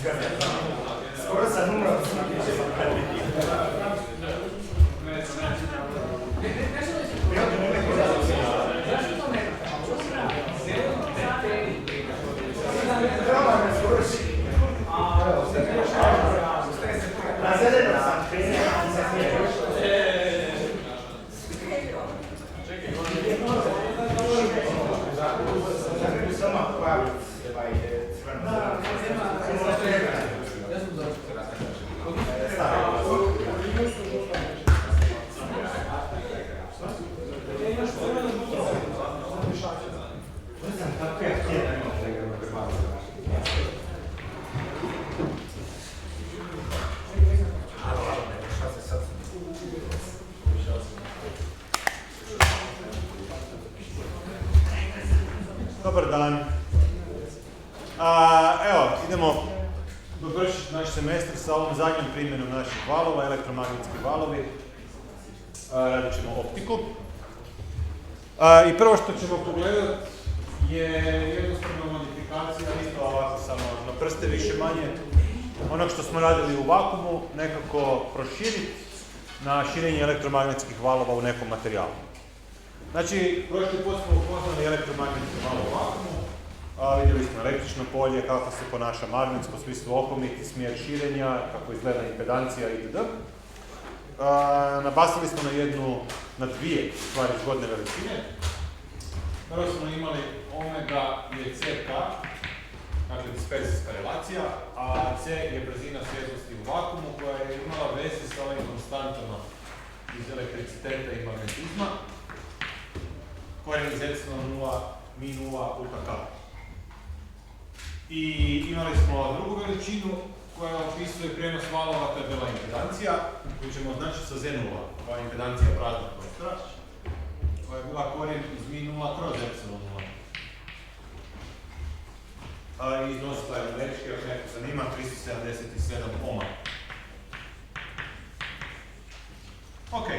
Skoro sam umrao, sam Dobar dan. Evo, idemo dovršiti naš semestar sa ovom zadnjom primjenom naših valova, elektromagnetski valovi. Radit ćemo optiku. I prvo što ćemo pogledati je jednostavna modifikacija, isto ovako samo na prste više manje, onog što smo radili u vakuumu, nekako proširiti na širenje elektromagnetskih valova u nekom materijalu. Znači, prošli put smo upoznali elektromagnetske valove u vakuumu, vidjeli smo električno polje, kako se ponaša magnetsko, u smislu okomiti, smjer širenja, kako izgleda impedancija itd. Nabasili smo na dvije stvari zgodne veličine. Prvo smo imali omega je CK, dakle disperzijska relacija, a C je brzina svjetlosti u vakuumu koja je imala veze sa ovim konstantama iz elektriciteta i magnetizma, korijen iz epsilon 0, mi 0 puta K. I imali smo drugu veličinu koja opisuje prijenos valova, to je bila impedancija, koju ćemo označiti sa Z0, ova impedancija praznog prostora, koja je bila korijen iz mi 0 kroz epsilon 0. I iznosila je numerički, ako neko zanima, 377 ohma. Ok,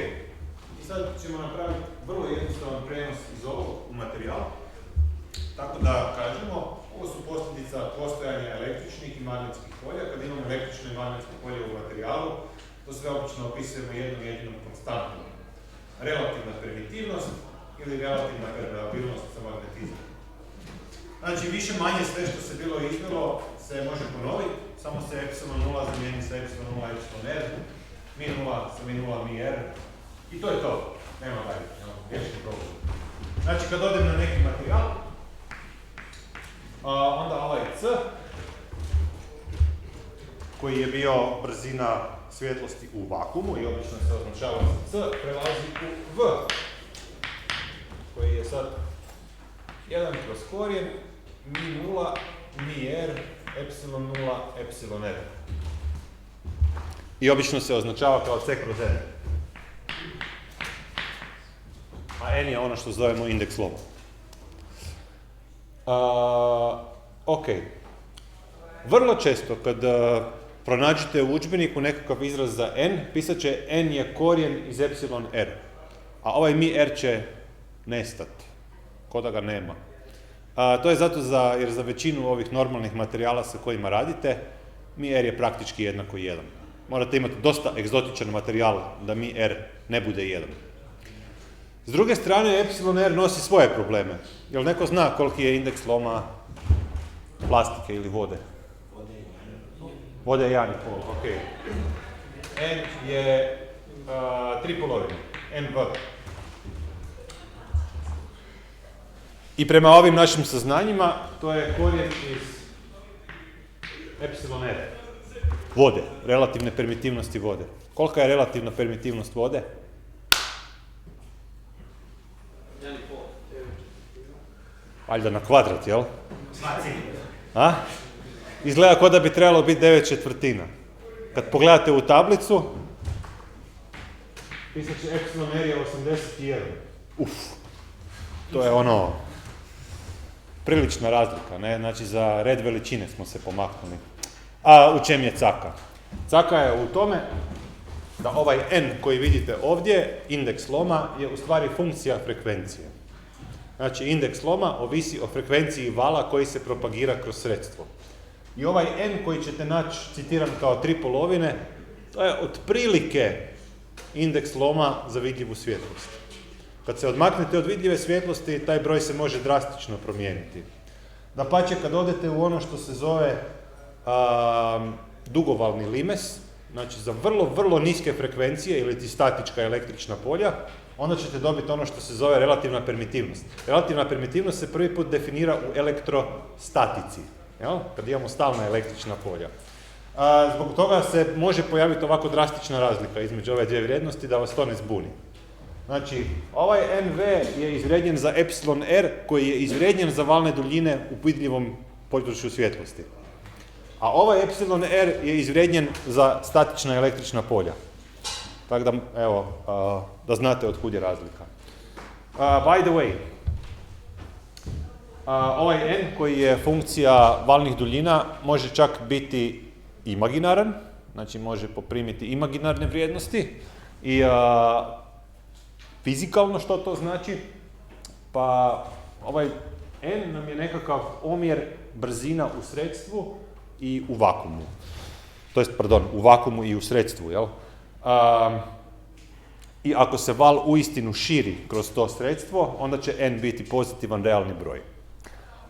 i sad ćemo napraviti vrlo jednostavan prenos iz ovog u materijal. Tako da kažemo, ovo su posljedica postojanja električnih i magnetskih polja. Kad imamo električno i magnetsko polje u materijalu, to sve obično opisujemo jednom jedinom konstantom. Relativna permitivnost ili relativna permeabilnost sa magnetizmom. Znači, više manje sve što se bilo izvelo se može ponoviti, samo se epsilon 0 zamijeni sa epsilon 0 epsilon r, mi 0 sa mi 0 mi r, i to je to. Nema dalje, vječni problem. Znači, kad odem na neki materijal, onda ovaj C, koji je bio brzina svjetlosti u vakuumu i obično se označava sa C, prelazi u V, koji je sad 1 kroz korijen, mi 0, mi r, epsilon 0, epsilon r. I obično se označava kao C kroz n. A n je ono što zovemo indeks loma. Ok. Vrlo često kad pronađete u udžbeniku nekakav izraz za n, pisat će n je korijen iz epsilon r. A ovaj mi r će nestati, ko da ga nema. To je zato jer za većinu ovih normalnih materijala sa kojima radite, mi r je praktički jednako 1. Morate imati dosta egzotičan materijal da mi r ne bude 1. S druge strane, epsilon r nosi svoje probleme. Jel neko zna koliki je indeks loma plastike ili vode? Vode je 1,5, ok. N je 3,5, NV. I prema ovim našim saznanjima, to je korijen iz epsilon r. Vode, relativne permitivnosti vode. Kolika je relativna permitivnost vode? 1,5. Valjda na kvadrat, jel? A? Izgleda kao da bi trebalo biti 9/4. Kad pogledate u tablicu, pisat će epsilon r je 81. To je ono, prilična razlika, ne? Znači za red veličine smo se pomaknuli. A u čem je caka? Caka je u tome da ovaj n koji vidite ovdje, indeks loma, je u stvari funkcija frekvencije. Znači, indeks loma ovisi o frekvenciji vala koji se propagira kroz sredstvo. I ovaj n koji ćete naći citiran kao 3/, to je otprilike indeks loma za vidljivu svjetlost. Kad se odmaknete od vidljive svjetlosti, taj broj se može drastično promijeniti. Dapače, kad odete u ono što se zove dugovalni limes, znači za vrlo, vrlo niske frekvencije ili statička električna polja, onda ćete dobiti ono što se zove relativna permitivnost. Relativna permitivnost se prvi put definira u elektrostatici, jel? Kad imamo stalna električna polja. Zbog toga se može pojaviti ovako drastična razlika između ove dvije vrijednosti da vas to ne zbuni. Znači, ovaj NV je izvrijednjen za epsilon R koji je izvrijednjen za valne duljine u vidljivom području svjetlosti. A ovaj epsilon R je izvrijednjen za statična električna polja. Tako da, evo, da znate od kud je razlika. By the way, ovaj N koji je funkcija valnih duljina može čak biti imaginaran, znači može poprimiti imaginarne vrijednosti i fizikalno što to znači? Pa ovaj N nam je nekakav omjer brzina u sredstvu i u vakumu. U vakumu i u sredstvu, jel? I ako se val uistinu širi kroz to sredstvo, onda će n biti pozitivan realni broj.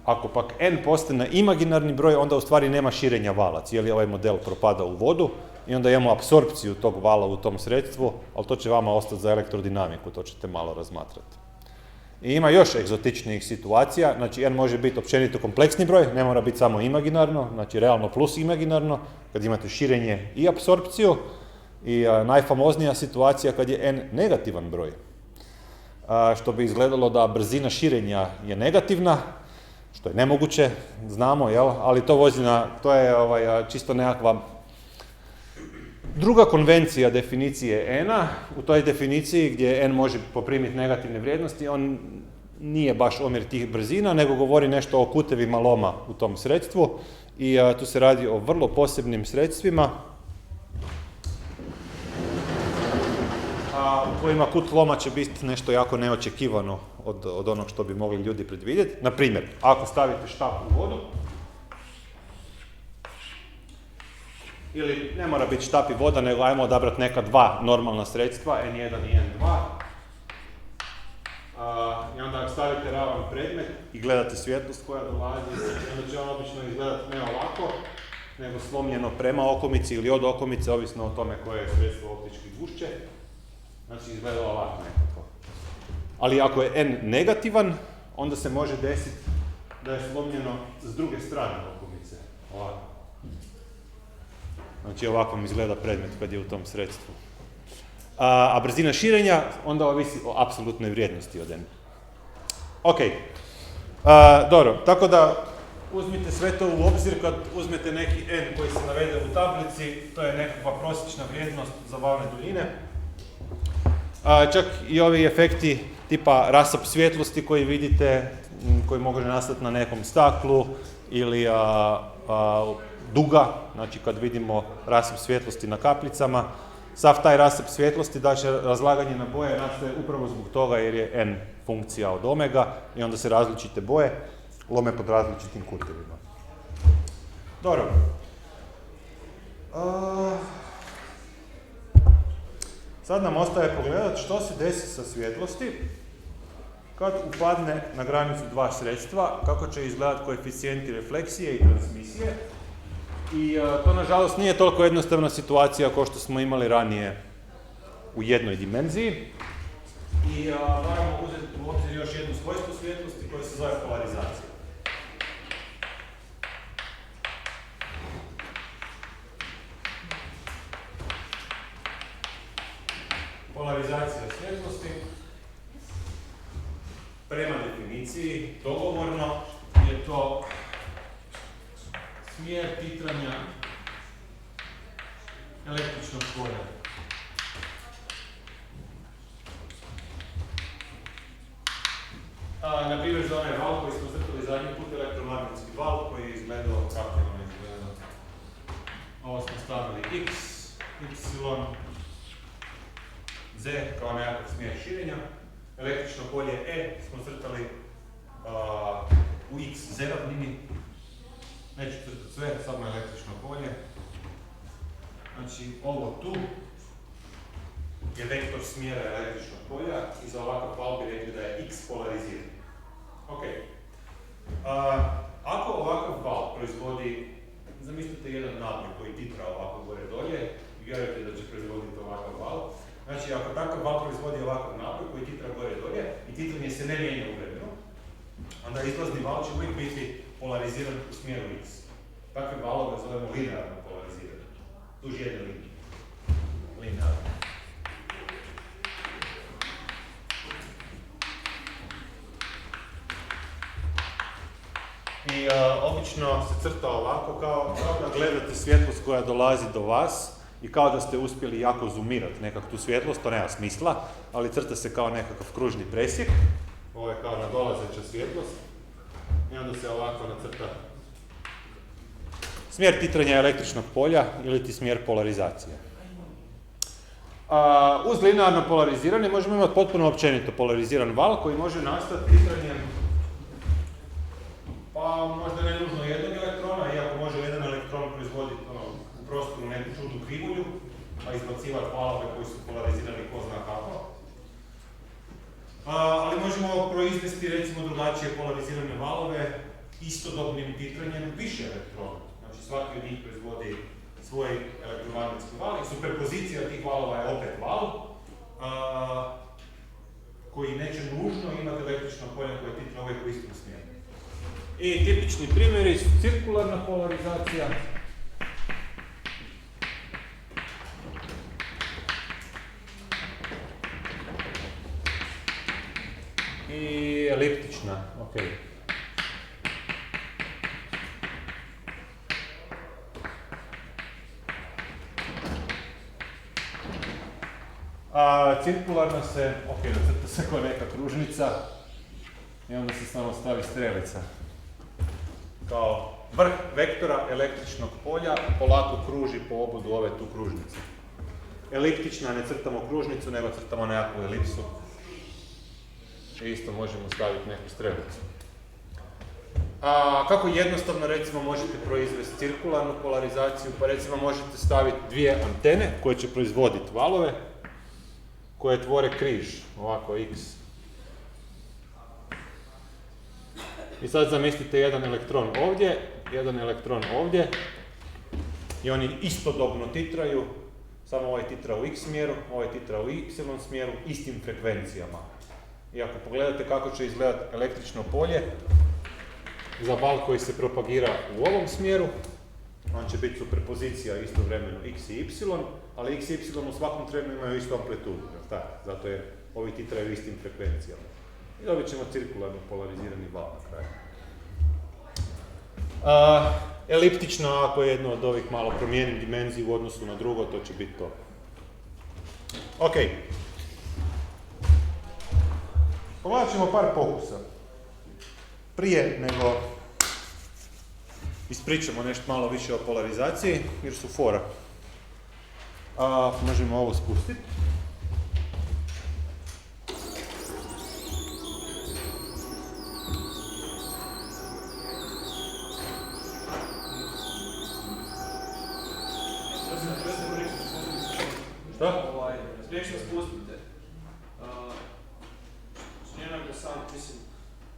Ako pak n postane imaginarni broj, onda u stvari nema širenja vala. Cijeli ovaj model propada u vodu i onda imamo apsorpciju tog vala u tom sredstvu, ali to će vama ostati za elektrodinamiku, to ćete malo razmatrati. I ima još egzotičnijih situacija, znači n može biti općenito kompleksni broj, ne mora biti samo imaginarno, znači realno plus imaginarno, kad imate širenje i apsorpciju. I najfamoznija situacija kad je n negativan broj, što bi izgledalo da brzina širenja je negativna, što je nemoguće, znamo, jel? Ali to vozi to je čisto nekakva druga konvencija definicije n-a. U toj definiciji gdje n može poprimiti negativne vrijednosti, on nije baš omjer tih brzina, nego govori nešto o kutevima loma u tom sredstvu i tu se radi o vrlo posebnim sredstvima u kojima kut loma će biti nešto jako neočekivano od onog što bi mogli ljudi predvidjeti. Na primjer, ako stavite štap u vodu, ili ne mora biti štap i voda, nego ajmo odabrati neka dva normalna sredstva, N1 i N2, i onda ako stavite ravan predmet i gledate svjetlost koja dolazi, onda će on obično izgledati ne ovako, nego slomljeno prema okomici ili od okomice, ovisno o tome koje je sredstvo optički gušće. Znači izgleda ovako nekako. Ali ako je n negativan, onda se može desiti da je slomljeno s druge strane okomice. Ovako. Znači ovako mi izgleda predmet kad je u tom sredstvu. A brzina širenja onda ovisi o apsolutnoj vrijednosti od n. Ok. Dobro, tako da uzmite sve to u obzir kad uzmete neki n koji se navede u tablici, to je nekakva prosječna vrijednost za valne duljine. Čak i ovi efekti tipa rasap svjetlosti koji vidite, koji može nastati na nekom staklu ili duga, znači kad vidimo rasap svjetlosti na kapljicama, sav taj rasap svjetlosti, znači razlaganje na boje nastaje upravo zbog toga jer je n funkcija od omega i onda se različite boje lome pod različitim kutevima. Dobro. Sad nam ostaje pogledati što se desi sa svjetlosti kad upadne na granicu dva sredstva, kako će izgledati koeficijenti refleksije i transmisije. I to nažalost nije toliko jednostavna situacija kao što smo imali ranije u jednoj dimenziji. I moramo uzeti u obzir još jednu svojstvo svjetlosti koja se zove polarizacija. Polarizacija svjetlosti prema definiciji dogovorno je to smjer titranja električnog polja. Na primjer za onaj val koji smo crtali zadnji put, elektromagnetski val koji je izgledao kako je on izgledao. Ovo smo stavili x, y, z kao nekakav smjer širenja. Električno polje E smo crtali u x z ravnini. Neću crtati sve, samo električno polje. Znači, ovo tu je vektor smjera električnog polja i za ovakav val bi rekli da je x polariziran. Ok. Ako ovakav val proizvodi, zamislite jedan naboj koji titra ovako gore dolje, vjerujete da će proizvoditi ovakav val. Znači, ako takav val proizvodi ovakav naboj koji titra gore dolje i titranje se ne mijenja u vremenu, onda izlazni val će uvijek biti polariziran u smjeru x. Takve valove zovemo linearno polarizirane. Duž jedne linije. Linearno. I obično se crta ovako kao da gledate svjetlost koja dolazi do vas i kao da ste uspjeli jako zoomirati nekak tu svjetlost, to nema smisla, ali crta se kao nekakav kružni presjek. Ovo je kao nadolazeća svjetlost. I onda se ovako nacrta smjer titranja električnog polja ili ti smjer polarizacije. Uz linearno polariziranje možemo imati potpuno općenito polariziran val koji može nastati titranjem pa možda ne nužno jednog elektrona, iako može jedan elektron proizvoditi u prostoru neku čudnu krivulju, pa izbacivati valove koji su polarizirani ko zna kako. Ali možemo proizvesti recimo drugačije polarizirane valove istodobnim titranjem više elektrona. Znači svaki od njih proizvodi svoj elektromagnetski val i superpozicija tih valova je opet val koji neće nužno imati električno polje koje titra uvijek u istom smjeru. I tipični primjeri su cirkularna polarizacija i eliptična, ok. Cirkularna se, ok, nacrta se kao neka kružnica i onda se samo stavi strelica. Kao vrh vektora električnog polja polako kruži po obodu ove tu kružnice. Eliptična, ne crtamo kružnicu, nego crtamo nekakvu elipsu. I isto možemo staviti neku strelicu. Kako jednostavno recimo možete proizvesti cirkularnu polarizaciju? Pa recimo možete staviti dvije antene koje će proizvoditi valove koje tvore križ, ovako x. I sad zamislite jedan elektron ovdje i oni istodobno titraju, samo ovaj titra u x smjeru, ovaj titra u y smjeru, istim frekvencijama. I ako pogledate kako će izgledati električno polje za val koji se propagira u ovom smjeru, on će biti superpozicija istovremeno x i y, ali x i y u svakom trenu imaju istu amplitudu, zato je ovi titraju istim frekvencijama. I dobit ćemo cirkularno polarizirani val na kraju. Eliptično, ako je jedno od ovih malo promijenim dimenziju u odnosu na drugo, to će biti to. Ok. Pogledat ćemo par pokusa. Prije nego ispričamo nešto malo više o polarizaciji, jer su fora. Možemo ovo spustiti. Šta? Spriječno spustite. Njena sam, mislim,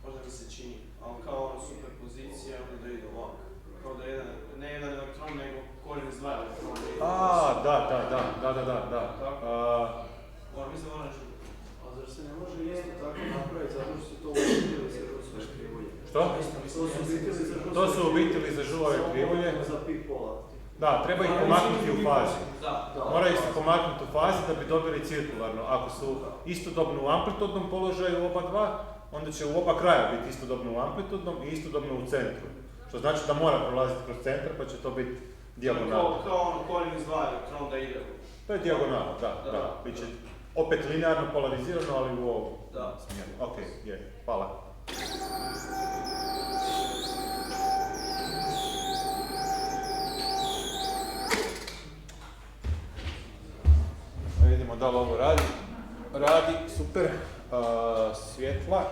možda mi se čini, ali kao ono superpozicija, onda da ide ovako. Kao da je ne jedan elektron, nego korijen iz dva elektrona. Da. Mislim da ona želi. A zar se ne može isto tako napraviti, zato što su to ubitili za žuzove krivulje? Što? To su ubitili za žuzove krivulje. Za pi pola. Da, treba ih pomaknuti u fazi. Moraju se pomaknuti u fazi da bi dobili cirkularno. Ako su istodobno u amplitudnom položaju oba dva, onda će u oba kraja biti istodobno u amplitudnom i istodobno u centru. Što znači da mora prolaziti kroz centar, pa će to biti dijagonalno. Kao ono korijen iz dva elektron da ide. To je dijagonalno, da. Biće opet linearno polarizirano, ali u ovom smjeru. Ok, hvala. Vidimo da li ovo radi. Radi, super. Svjetla.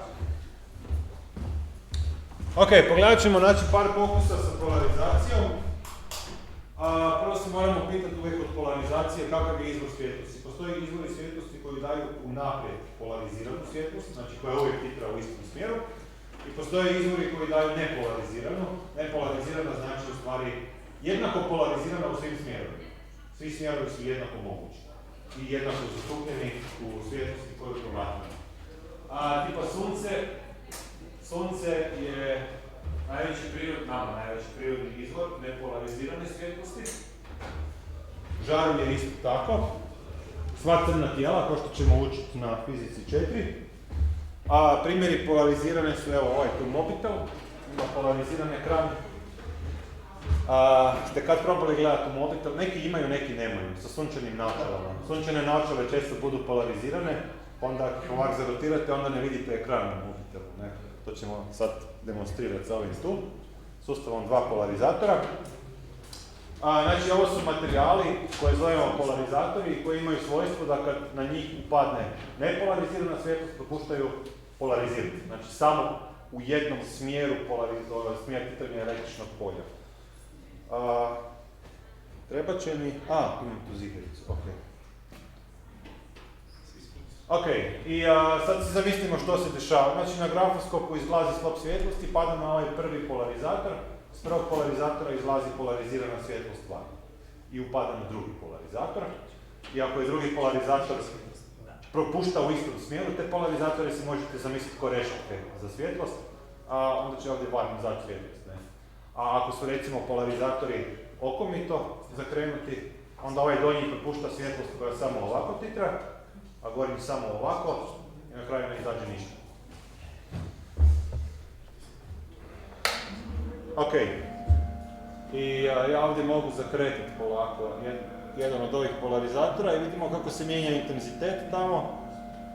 Ok, pogledat ćemo znači par pokusa sa polarizacijom. Prvo se moramo pitati uvijek od polarizacije kakav je izvor svjetlosti. Postoji izvori svjetlosti koji daju unaprijed polariziranu svjetlost, znači koja uvijek titra u istom smjeru. I postoje izvori koji daju nepolariziranu. Nepolarizirana znači u stvari jednako polarizirana u svim smjerovima. Svi smjerovi su jednako mogući i jednako zastupljeni u svjetlosti koju promatramo. Tipa Sunce je najveći prirodni izvor nepolarizirane svjetlosti. Žar je isto tako. Sva crna tijela, kao što ćemo učiti na fizici 4. A primjeri polarizirane su, evo ovaj tu mobitel, ima polariziran ekran. Ste kad probali gledati u mobitel? Neki imaju, neki nemaju, sa sunčanim naočalama. Sunčane naočale često budu polarizirane, onda ako ovak zarotirate, onda ne vidite ekran na mobitelu. Ne? To ćemo sad demonstrirati sa ovim tu, sustavom dva polarizatora. Znači ovo su materijali koje zovemo polarizatori i koji imaju svojstvo da kad na njih upadne nepolarizirana svjetlost, propuštaju polarizirati. Znači samo u jednom smjeru smjer titanja električnog polja. Treba će mi... imam tu zigericu, ok. Ok, i sad si zamislimo što se dešava. Znači na grafoskopu izlazi slop svjetlosti, pada na ovaj prvi polarizator, s prvog polarizatora izlazi polarizirana svjetlost van i upada na drugi polarizator. I ako je drugi polarizator propušta u istom smjeru, te polarizatore si možete zamisliti ko rešetke za svjetlost, onda će ovdje van izaći svjetlost. Ne? A ako su recimo polarizatori okomito zakrenuti, onda ovaj donji propušta svjetlost koja samo ovako titra, a gornji samo ovako i na kraju ne izađe ništa. Ok, i ja ovdje mogu zakretati polako jedan od ovih polarizatora i vidimo kako se mijenja intenzitet tamo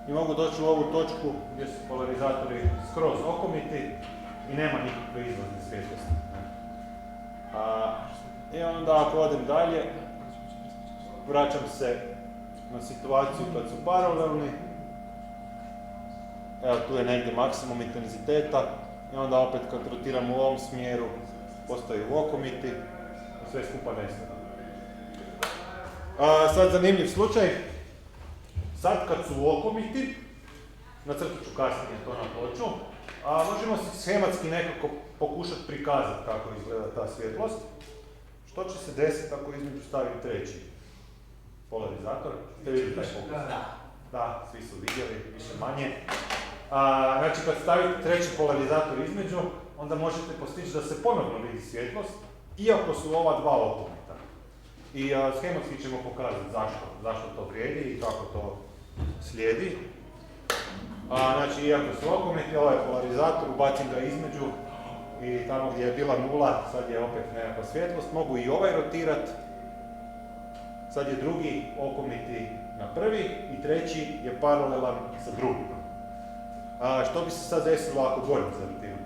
i mogu doći u ovu točku gdje su polarizatori skroz okomiti i nema nikakve izlazne svjetlosti. I onda ako odem dalje, vraćam se na situaciju kad su paralelni. Evo tu je negdje maksimum intenziteta i onda opet kad rotiram u ovom smjeru postaju okomiti i sve skupa nestane. Sad zanimljiv slučaj. Sad kad su okomiti, nacrtat ću kasnije to na ploču, možemo se schematski nekako pokušati prikazati kako izgleda ta svjetlost. Što će se desiti ako između stavim treći polarizator? Ste vidjeli taj fokus? Da, svi su vidjeli, više manje. Znači kad stavite treći polarizator između, onda možete postići da se ponovno vidi svjetlost, iako su ova dva okomita. I schematski ćemo pokazati zašto to vrijedi i kako to slijedi. Znači, iako su okomiti, ovaj polarizator, ubacim ga između i tamo gdje je bila nula, sad je opet nekakva svjetlost. Mogu i ovaj rotirat. Sad je drugi okomiti na prvi i treći je paralelan sa drugim. Što bi se sad desilo ako gornji zarotiram?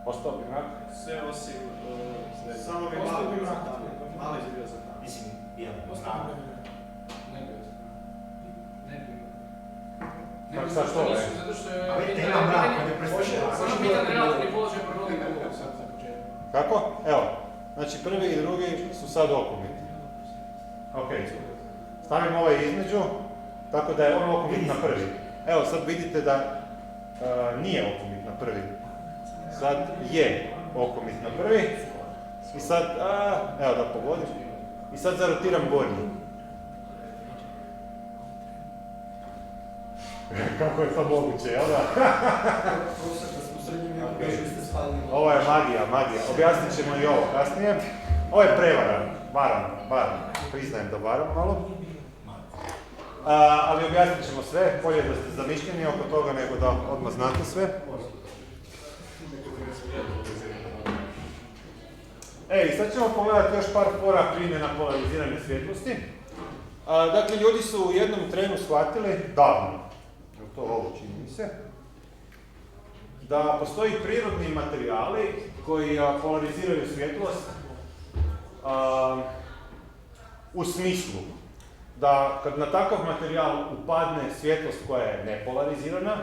Ostao bi mrak. Sve osim... samo bi malo bio zatamljen. Mali bi bio zatamljen. Mislim, jedan mrak. Kako sad što je? Zato što je... Ali te ima mrak, on je prestrašen. Samo bitan relativni položaj prorodi kako sad za početak. Kako? Evo. Znači prvi i drugi su sad okomiti. Ok. Stavim ovaj između, tako da je on okomit na prvi. Evo sad vidite da nije okomit na prvi. Sad je okomit na prvi. I sad, evo da pogodim. I sad zarotiram gornji. Kako je to moguće, jel da? Ovo je magija. Objasnit ćemo i ovo kasnije. Ovo je prevara, varam. Priznajem da varam malo. Ali objasnit ćemo sve, bolje da ste zamišljeni oko toga nego da odmah znate sve. I sad ćemo pogledati još par fora primjena polarizirane svjetlosti. Dakle, ljudi su u jednom trenu shvatili, davno, to ovo čini mi se, da postoji prirodni materijali koji polariziraju svjetlost u smislu da kad na takav materijal upadne svjetlost koja je nepolarizirana,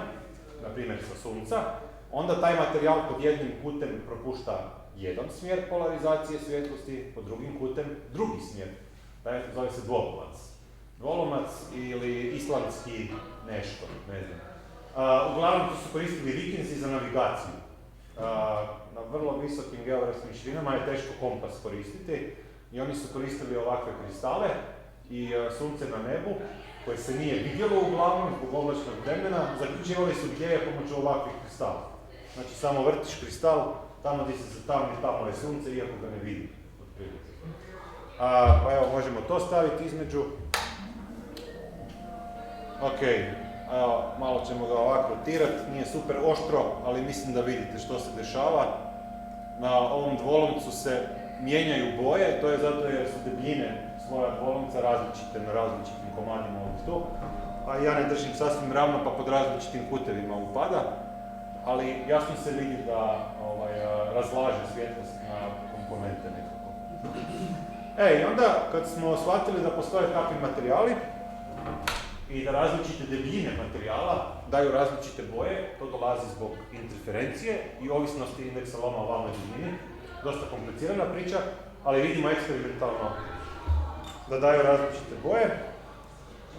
na primjer sa sunca, onda taj materijal pod jednim kutem propušta jedan smjer polarizacije svjetlosti, pod drugim kutem drugi smjer. Taj zove se dvolomac. Dvolomac ili islandski nešto, ne znam. Uglavnom to su koristili Vikinzi za navigaciju. Na vrlo visokim geografskim širinama je teško kompas koristiti i oni su koristili ovakve kristale i sunce na nebu, koje se nije vidjelo uglavnom zbog oblačnog vremena, zaključivali su gdje je pomoću ovakvih kristala. Znači samo vrtiš kristal, tamo gdje se zatamni, tamo je sunce, iako ga ne vidi. Pa evo, možemo to staviti između. Ok, evo, malo ćemo ga ovako rotirati, nije super oštro, ali mislim da vidite što se dešava. Na ovom dvolomcu se mijenjaju boje, to je zato jer su debljine svoja dvolomca različite na različitim komadima ovdje tu. A ja ne držim sasvim ravno, pa pod različitim kutevima upada. Ali jasno se vidi da razlaže svjetlost na komponente nekako. I onda kad smo shvatili da postoje takvi materijali i da različite debljine materijala daju različite boje, to dolazi zbog interferencije i ovisnosti indeksa loma o valnoj duljini. Dosta komplicirana priča, ali vidimo eksperimentalno da daju različite boje.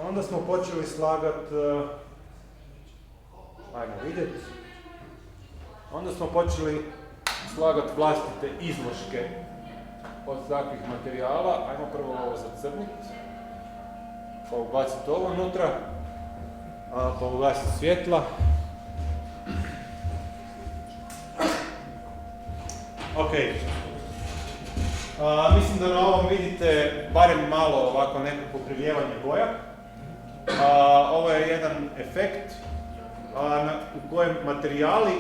Onda smo počeli slagati, ajmo vidjeti, onda smo počeli slagati vlastite izloške od takvih materijala. Ajmo prvo ovo zacrniti, pa ubaciti ovo unutra, pa ugasiti svjetla. Ok. Mislim da na ovom vidite barem malo ovako nekako prilijevanje boja. Ovo je jedan efekt u kojem materijali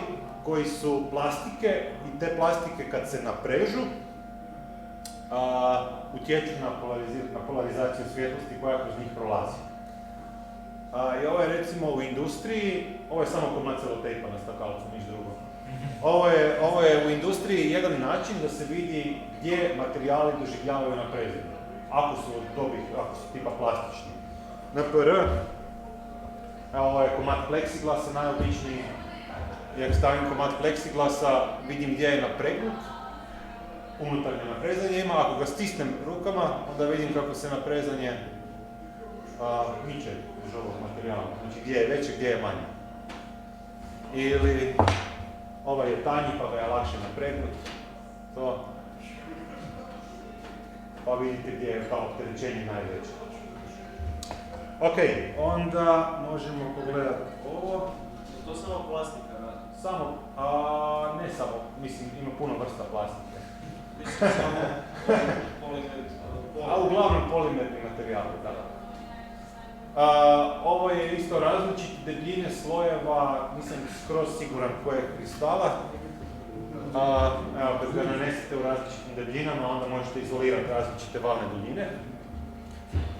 koji su plastike i te plastike kad se naprežu utječu na polarizaciju svjetlosti koja kroz njih prolazi. I ovo je recimo u industriji, ovo je samo komad celotejpa na stakalcu, niš drugo. Ovo je u industriji jedan način da se vidi gdje materijali doživljavaju naprežanje, ako su tipa plastični. NPR, ovo je komad pleksiglasa najobičniji, i ako stavim komad pleksiglasa vidim gdje je napregnut, unutarnje naprezanje ima, ako ga stisnem rukama onda vidim kako se naprezanje miče iz ovog materijala, znači gdje je veće, gdje je manje. Ili ovaj je tanji pa ga je lakše napregnut, to. Pa vidite gdje je kao opterećenje najveće. Ok, onda možemo pogledati ovo. To samo plastika radi? Samo, ne samo, mislim ima puno vrsta plastike. Mislim samo polimer. Uglavnom polimerni materijal, da. Ovo je isto različite debljine slojeva, nisam skroz siguran kojeg kristala. Evo, kad ga nanesete u različitim debljinama, onda možete izolirati različite valne duljine.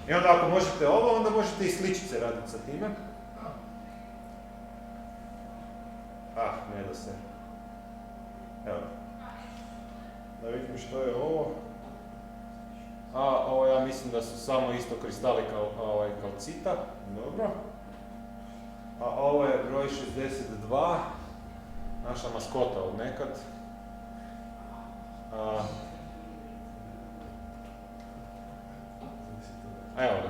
I onda ako možete ovo, onda možete i sličice raditi sa time. Ne da se. Evo. Da vidim što je ovo. Ovo ja mislim da su samo isto kristali kalcita. Dobro. Ovo je broj 62. Naša maskota od nekad. Evo ga.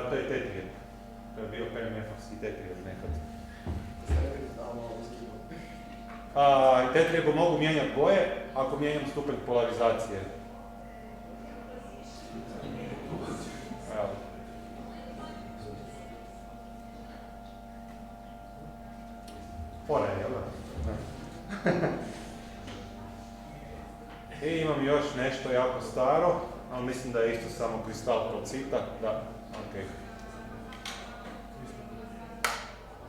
To je tetrijet. To je bio PMF-ovski tetrijet nekad. Tetrijebu mogu mijenjati boje ako mijenjam stupanj polarizacije. Evo. Fora je, jel da? I imam još nešto jako staro, ali mislim da je isto samo kristal kalcita. Da, ok.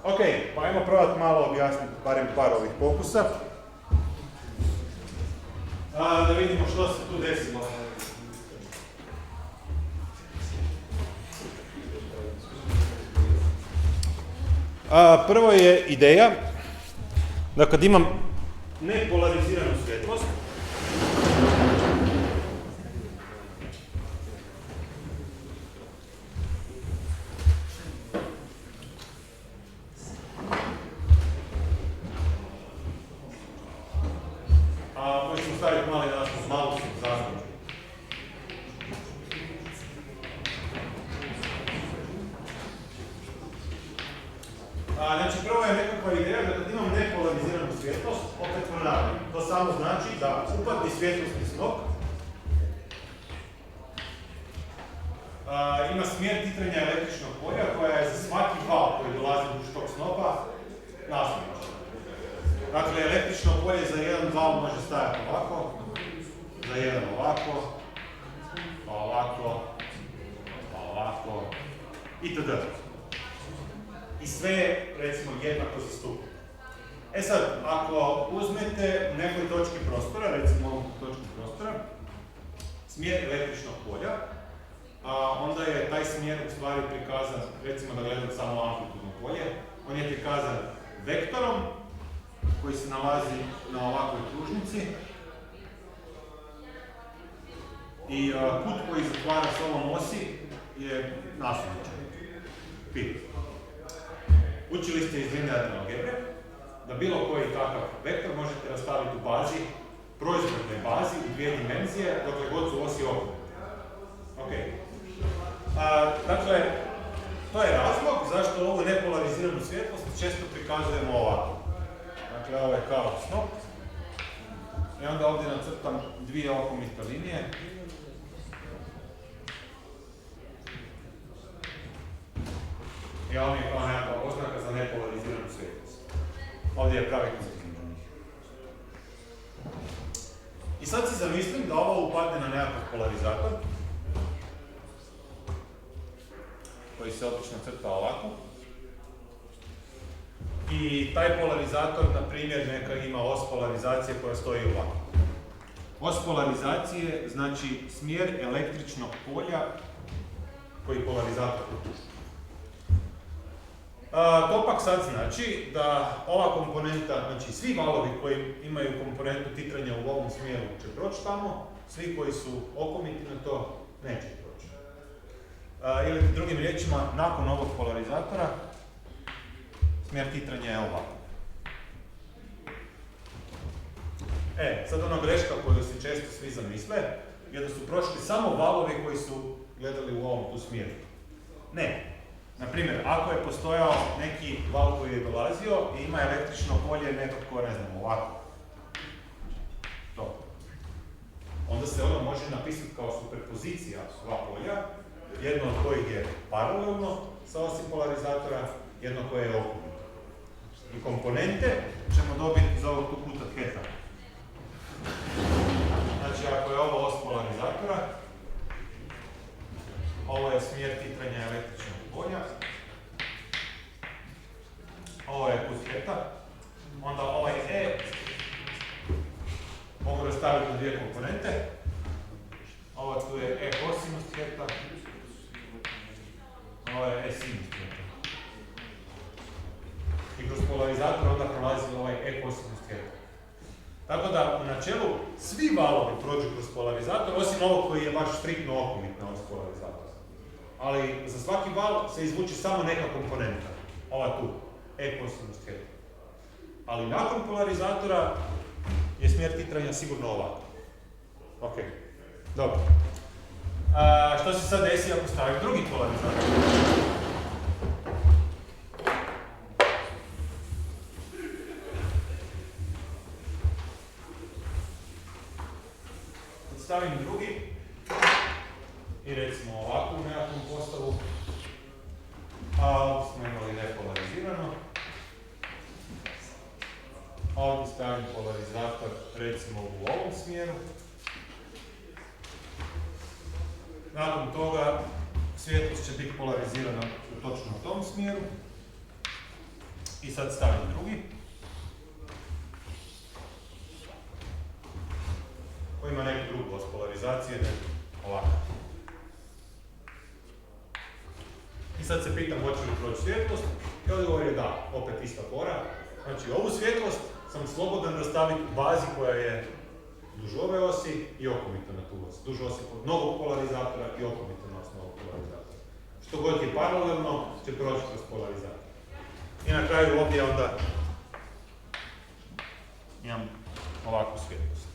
Ok, pa ajmo probati malo objasniti barem par ovih pokusa. Da vidimo što se tu desilo. Prvo je ideja da kad imam nepolariziranu svjetlost, Znači, prvo je nekakva ideja da kad imam nepolariziranu svjetlost, opet ponavljam. To samo znači da upatni svjetlosni snop ima smjer titranja električnog polja koja je za svaki val koji dolazi uz tog snopa nasljednična. Dakle, električno polje za jedan val može stajati ovako, za jedan ovako, pa ovako, pa ovako, itd. I sve je, recimo, jednako zastupljeno. E sad, ako uzmete u nekoj točki prostora, recimo ovom točki prostora, smjer električnog polja, onda je taj smjer u stvari prikazan, recimo da gledam samo amplitudno polje, on je prikazan vektorom koji se nalazi na ovakvoj kružnici i kut koji zatvara s ovom osi je nasumičan. Učili ste iz linearne algebre da bilo koji takav vektor možete rastaviti u bazi, proizvodnoj bazi u dvije dimenzije dokle god su osi okrenute. Okay. Dakle, to je razlog zašto ovu nepolariziranu svjetlost često prikazujemo ovako. Dakle, ovo je kao snop. I onda ovdje nacrtam dvije okomite linije. I ovo je kao nekakva oznaka za nepolariziranu svjetlost. Ovdje je pravi kontakt između njih. I sad si zamislim da ovo upadne na nekakav polarizator koji se obično crta ovako. I taj polarizator, na primjer, neka ima os polarizacije koja stoji ovako. Os polarizacije znači smjer električnog polja koji polarizator propušta. To pak sad znači da ova komponenta, znači svi valovi koji imaju komponentu titranja u ovom smjeru će proći tamo, svi koji su okomiti na to neće proći. Ili drugim riječima, nakon ovog polarizatora smjer titranja je ovako. Sad ona greška koju si često svi zamisle je da su prošli samo valovi koji su gledali u ovom tu smjeru. Ne. Naprimjer, ako je postojao neki val koji je dolazio i ima električno polje nekako, ne znam, ovako. To. Onda se ono može napisati kao superpozicija sva polja, jedno od kojih je paralelno sa osim polarizatora, jedno koje je okomito. I komponente ćemo dobiti iz ovog tu kuta theta. Znači, ako je ovo os polarizatora, ovo je smjer titranja električnog polja, ovo je kut theta, onda ovaj E mogu rastaviti na dvije komponente, ovo tu je E kosinus theta, ovo je E sinus theta. I kroz polarizator onda prolazi ovaj E kosinus theta. Tako da, u načelu, svi valovi prođu kroz polarizator, osim ovog koji je baš striktno okomit na os polarizator. Ali za svaki val se izvuči samo neka komponenta, ova tu, E kosinus theta. Ali nakon polarizatora je smjer titranja sigurno ovako. Ok, dobro. Što se sad desi ako stavim drugi polarizator? Stavim drugi i recimo ovako u nekakvom postavu, a ovdje smo imali nepolarizirano. Ovdje stavim polarizator recimo u ovom smjeru. Nakon toga svjetlost će biti polarizirana točno u tom smjeru. I sad stavim drugi. Koji ima neku drugu os polarizacije, ovako. I sad se pitam hoće li proći svjetlost i odgovor je da, opet ista fora. Znači ovu svjetlost sam slobodan rastaviti u bazi koja je duž ove osi i okomita na tu os. Duž osi novog polarizatora i okomita na os novog polarizatora. Što god je paralelno će proći kroz polarizator. I na kraju ovdje onda imam ovakvu svjetlost.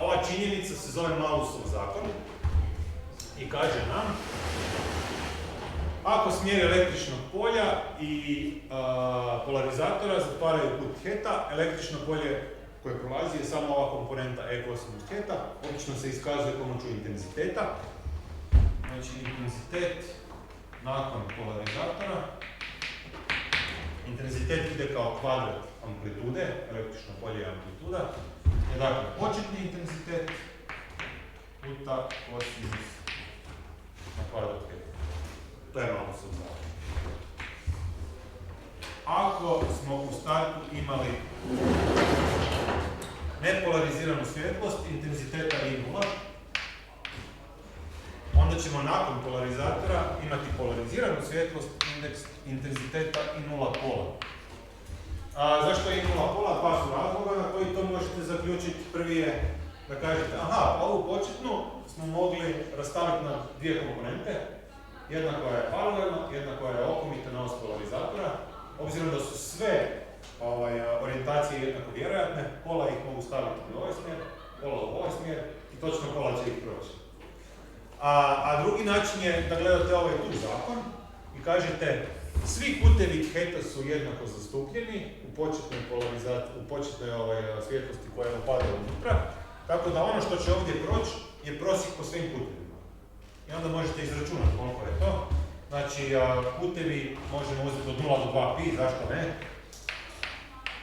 Ova činjenica se zove Malusov zakon i kaže nam ako smjeri električnog polja i polarizatora zatvaraju put heta, električno polje koje prolazi je samo ova komponenta E kosinus heta, obično se iskazuje pomoću intenziteta. Znači intenzitet nakon polarizatora. Intenzitet ide kao kvadrat amplitude, električno polje je amplituda. Je dakle početni intenzitet puta kosinus na kvadrat heta. To je malo suzdavno. Ako smo u startu imali nepolariziranu svjetlost intenziteta I0, onda ćemo nakon polarizatora imati polariziranu svjetlost indeks intenziteta I0 pola. Zašto je I0 pola? Dva su razloga na koji to možete zaključiti. Prvi je da kažete, aha, ovu početnu smo mogli rastaviti na dvije komponente. Jedna koja je paralelna, jedna koja je okomita na os polarizatora. Obzirom da su sve orijentacije jednako vjerojatne, pola ih mogu staviti u ovaj smjer, pola u ovaj smjer i točno pola će ih proći. A drugi način je da gledate ovaj tu zakon i kažete svi putevi heta su jednako zastupljeni u početnoj svjetlosti koja upada unutra, tako da ono što će ovdje proći je prosjek po svim putevima. I onda možete izračunati koliko je to. Znači, putevi možemo uzeti od 0 do 2pi, zašto ne?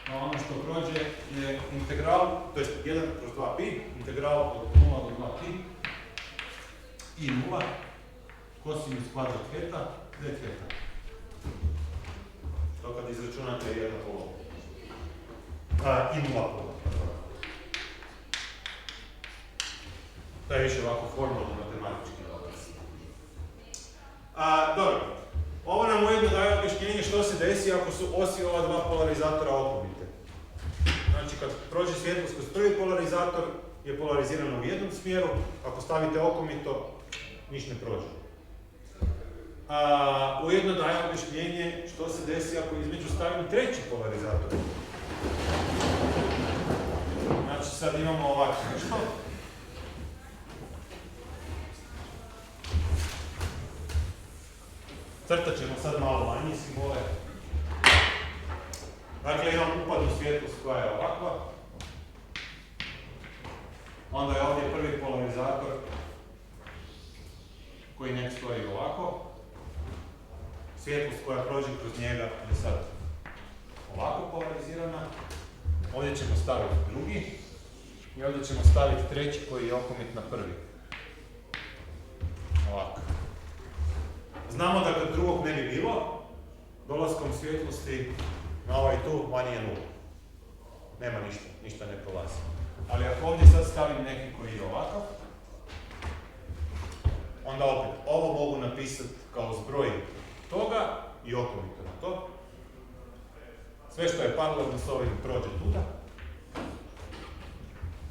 No, ono što prođe je integral, to jest 1 kroz 2pi, integral od 0 do 2pi I 0 kosinus kvadrat heta, z heta. To kad izračunate je 1 pola. I 0 pola. To je više ovako formalno matematički obraz. Dobro, ovo nam ujedno daje objašnjenje što se desi ako su osi ova dva polarizatora okomite. Znači kad prođe svjetlost kroz prvi polarizator je polarizirano u jednom smjeru, ako stavite okomito ništa ne prođe. Ujedno daje objašnjenje što se desi ako između stavim treći polarizator. Znači sad imamo ovako nešto. Crtat ćemo sad malo manje simbole. Dakle, imam upadnu svjetlost koja je ovakva. Onda je ovdje prvi polarizator koji nek stoji ovako. Svjetlost koja prođe kroz njega je sad ovako polarizirana. Ovdje ćemo staviti drugi. I ovdje ćemo staviti treći koji je okomit na prvi. Ovako. Znamo da kad drugog ne bi bilo, dolaskom svjetlosti na ovaj tu manje je nula. Nema ništa ne prolazi. Ali ako ovdje sad stavim neki koji je ovakav, onda opet ovo mogu napisati kao zbroj toga i okomito na to. Sve što je paralelno s ovim prođe tuda.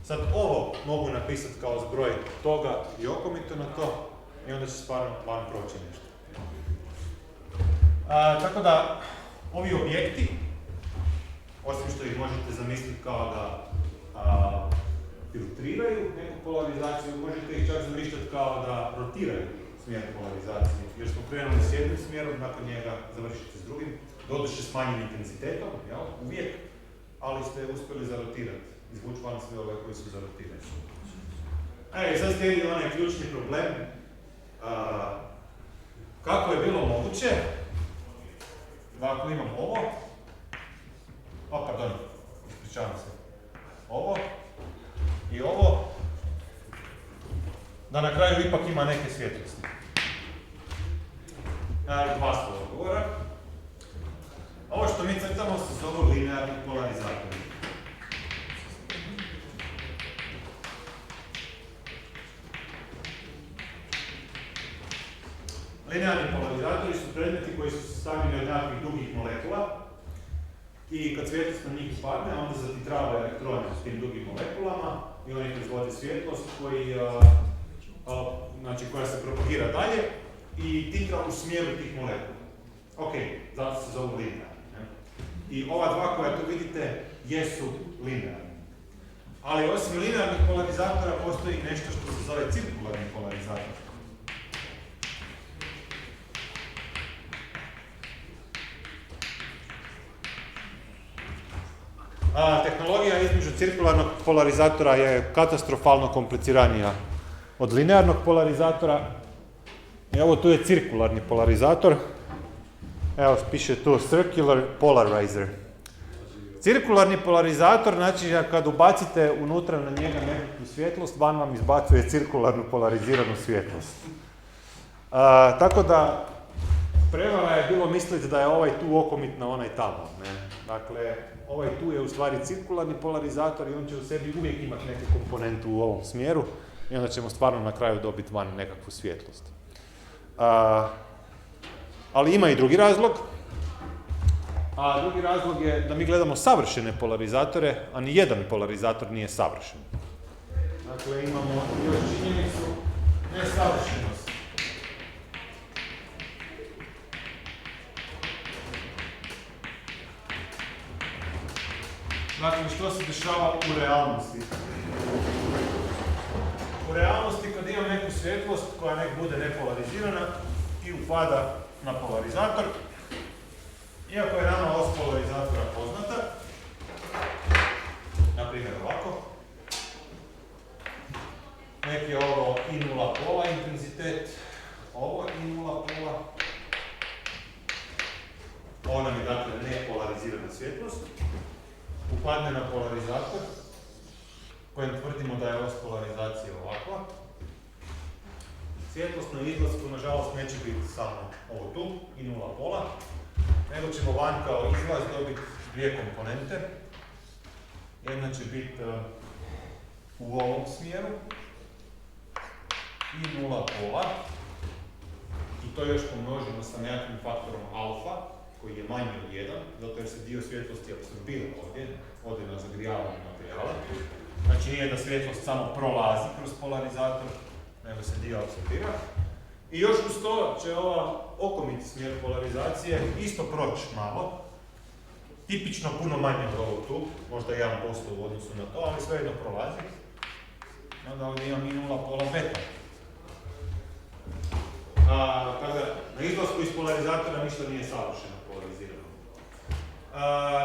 Sad ovo mogu napisati kao zbroj toga i okomito na to i onda će stvarno van proći nešto. Tako da, ovi objekti, osim što ih možete zamisliti kao da filtriraju neku polarizaciju, možete ih čak zamišljati kao da rotiraju smjer polarizacije. Jer smo krenuli s jednim smjerom, nakon njega završite s drugim, doduše s manjim intenzitetom, jel? Uvijek, ali ste uspjeli zarotirati, izvući van sve ove koji su zarotirani. Sad slijedi onaj ključni problem. Kako je bilo moguće da ako imam ovo, pardon, ispričavam se, ovo i ovo, da na kraju ipak ima neke svjetlosti. Dva su odgovora. Ovo što mi crtamo se zove linearni polarizatori. Linearni polarizatori su predmeti koji su sastavljeni od nekakvih dugih molekula i kad svjetlost na njih padne, onda zatitrava elektrone s tim dugim molekulama i oni proizvode svjetlost koja se propagira dalje i titra u smjeru tih molekula. Ok, zato se zovu linearni. I ova dva koja tu vidite jesu linearni. Ali osim linearnih polarizatora postoji nešto što se zove cirkularni polarizator. tehnologija između cirkularnog polarizatora je katastrofalno kompliciranija od linearnog polarizatora. I ovo tu je cirkularni polarizator. Evo, piše tu circular polarizer. Cirkularni polarizator, znači kad ubacite unutra na njega nekakvu svjetlost, van vam izbacuje cirkularnu polariziranu svjetlost. Tako da, prevara je bilo misliti da je ovaj tu okomit na onaj tamo. Ne? Dakle, ovaj tu je u stvari cirkularni polarizator i on će u sebi uvijek imati neku komponentu u ovom smjeru i onda ćemo stvarno na kraju dobiti van nekakvu svjetlost. Ali ima i drugi razlog. A drugi razlog je da mi gledamo savršene polarizatore, a ni jedan polarizator nije savršen. Dakle, imamo još činjenicu nesavršenosti. Dakle, što se dešava u realnosti? U realnosti, kad imam neku svjetlost koja nek bude nepolarizirana i upada na polarizator, iako je nama os polarizatora poznata, na primjer ovako, nek je ovo i 0 pola intenzitet, ovo i 0 pola, ovo nam je dakle nepolarizirana svjetlost, upadne na polarizator, kojem tvrdimo da je os polarizacija ovakva. Svjetlost na izlasku, nažalost, neće biti samo ovo tu i 0 pola, nego ćemo van kao izlaz dobiti dvije komponente. Jedna će biti u ovom smjeru i 0 pola. I to još pomnožimo sa nekakvim faktorom alfa, koji je manji od 1, zato jer se dio svjetlosti apsorbira ovdje, ode na zagrijavanje materijala. Znači nije da svjetlost samo prolazi kroz polarizator, nego se dio apsorbira. I još uz to će ova okomiti smjer polarizacije isto proći malo, tipično puno manje od ovog tu, možda 1% u odnosu na to, ali svejedno prolazi. Onda ovdje imam i 0 pola beta. Kada na izlasku iz polarizatora ništa nije savršeno polarizirano.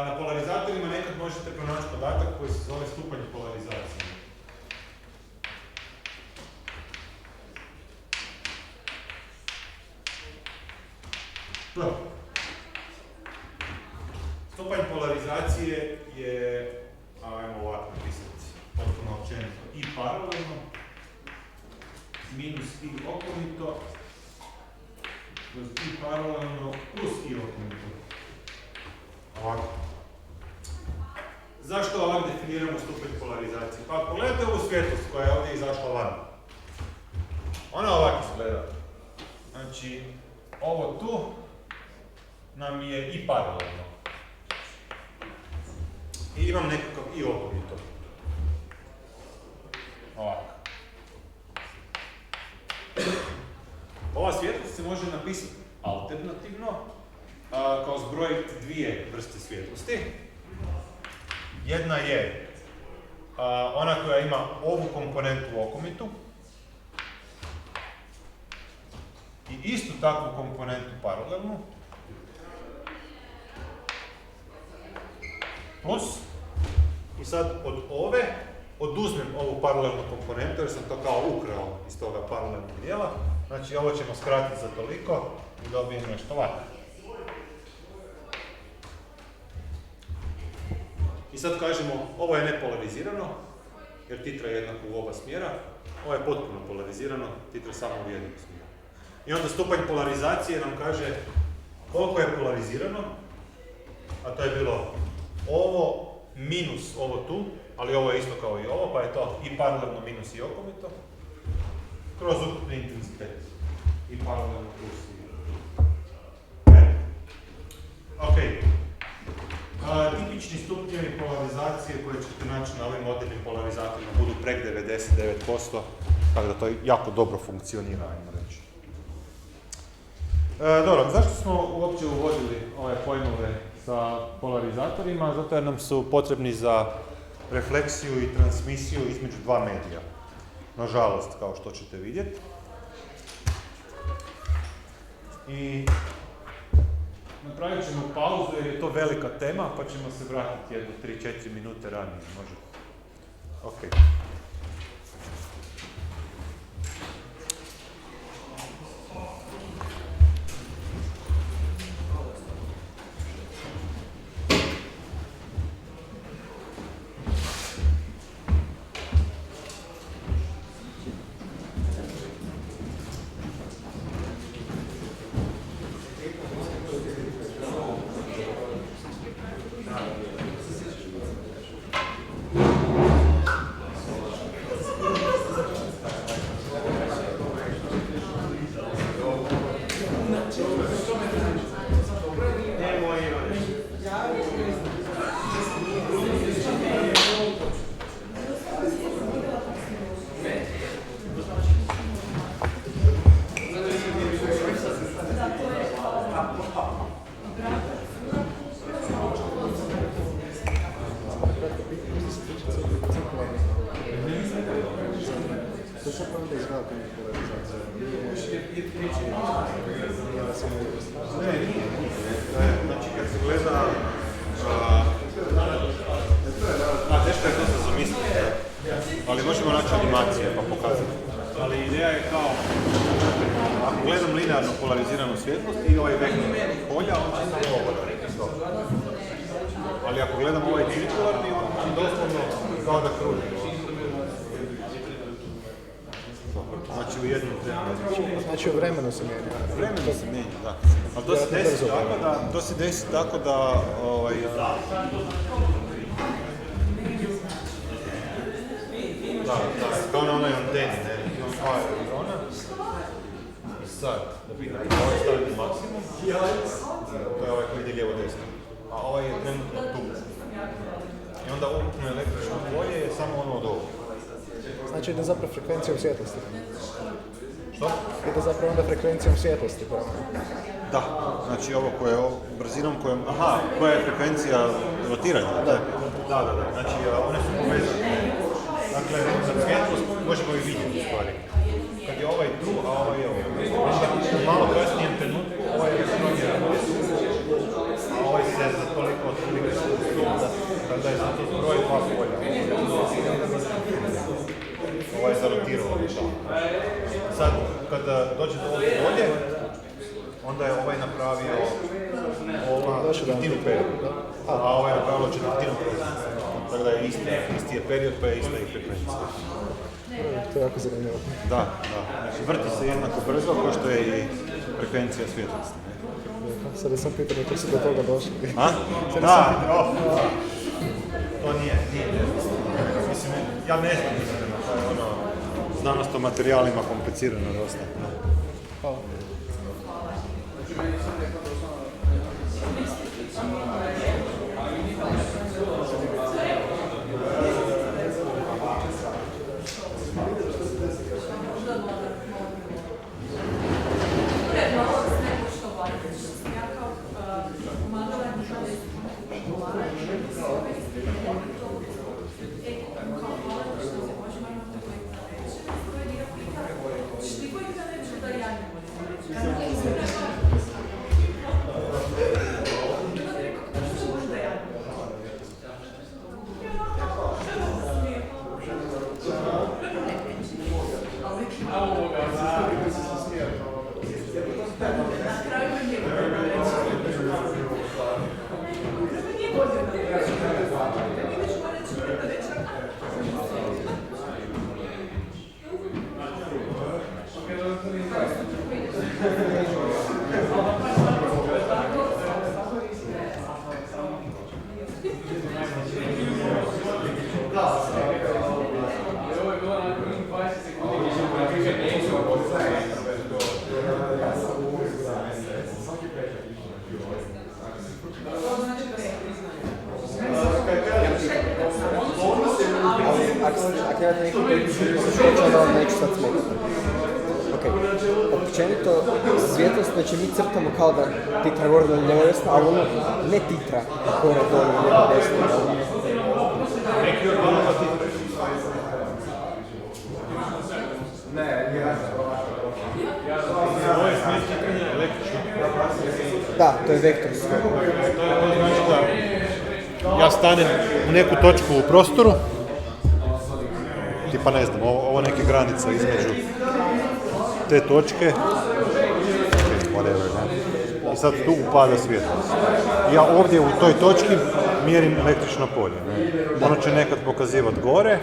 Na polarizatorima nekad možete pronaći podatak koji se zove stupanj polarizacije. Stupanj polarizacije je, ajmo ovako napisati, potpuno općenito, i paralelno, minus i okomito, kroz i paralelno, plus i okomito. Ovako. Zašto ovako definiramo stupanj polarizacije? Pa pogledajte ovu svjetlost koja je ovdje izašla van. Ona ovako izgleda. Znači, ovo tu nam je i paralelno. I imam nekakav i okomito. Ovako. Ova svjetlost se može napisati alternativno, kao zbroj dvije vrste svjetlosti. Jedna je ona koja ima ovu komponentu u okomitu i istu takvu komponentu paralelnu, plus, i sad od ove oduzmem ovu paralelnu komponentu jer sam to kao ukrao iz toga paralelnog dijela. Znači ovo ćemo skratiti za toliko i dobijem nešto ovako. I sad kažemo, ovo je nepolarizirano, jer titra je jednako u oba smjera. Ovo je potpuno polarizirano, titra samo u jednom smjeru. I onda stupanj polarizacije nam kaže koliko je polarizirano, a to je bilo ovo minus ovo tu, ali ovo je isto kao i ovo, pa je to i paralelno minus i okomito, kroz ukupni intenzitet. I paralelno plus i ok. Tipični stupnjevi polarizacije koje ćete naći na ovim modernim polarizatorima budu prek 99%, tako da to jako dobro funkcionira, ajmo reći. Dobro, zašto smo uopće uvodili ove pojmove sa polarizatorima? Zato jer nam su potrebni za refleksiju i transmisiju između dva medija. Nažalost, kao što ćete vidjeti. I Napravit ćemo pauzu jer je to velika tema, pa ćemo se vratiti jedno 3-4 minute ranije, može? Ok. Znači kad se gleda, teško je to za zamisliti, ali možemo naći animacije pa pokazati. Ali ideja je kao, ako gledam linearno polariziranu svjetlost i ovaj vektor polja, on će samo ovo raditi. Ali ako gledam ovaj cirkularni, on doslovno kao da kruži. Znači u jednom trenutku. Znači u vremenu se mijenja. Vremenu se mijenja, da. Ali to se desi tako da, da, kao na onoj anteni, ne? Imam dva elektrona. I sad, da vidim, ovaj staviti maksimum. To je ovaj koji ide lijevo-desno. A ovaj je trenutno tu. I onda ukupno električno polje je samo ono od ovog. Znači ide zapravo frekvencijom svjetlosti. Što? Ide zapravo onda frekvencijom svjetlosti. Da, znači ovo koje je brzinom kojom, koja je frekvencija rotiranja. Da. Znači one su povezane. Dakle, za svjetlost možemo i vidjeti u stvari. Kad je ovaj tu, a ovaj je ovo. Onda u malo kasnijem trenutku ovaj je smanjen, a ovaj se za toliko otprilike spustio, kada je zato zbroj dva polja. Ovaj je zarotirao. Sad, kada dođe do ovog polje, onda je ovaj napravio četvrtinu perioda, a ovaj je napravio četvrtinu perioda. Tako da je isti je period, pa je ista i frekvencija. To je jako zanimljivo. Da. Znači, vrti se jednako brzo kao što je i frekvencija svjetlosti. Sad je sam pitanje kako si do toga došli. To nije. Mislim, ja ne znam, znanost o materijalima komplicirana dosta. Hvala. Ako ja nekako slučajno vam neću sad smetati. Općenito, svjetlost, znači mi crtamo kao da titra gore do lijevo desno, ali ono ne titra gore do lijevo desno. Neki od valova titra. Ne, ovo je smisl titranja električnog. Da, to je vektorsko. To znači da ja stanem u neku točku u prostoru, tipa ne znam, ovo neke granice između te točke, whatever, ne? I sad tu upada svjetlost. Ja ovdje u toj točki mjerim električno polje. Ne? Ono će nekad pokazivati gore,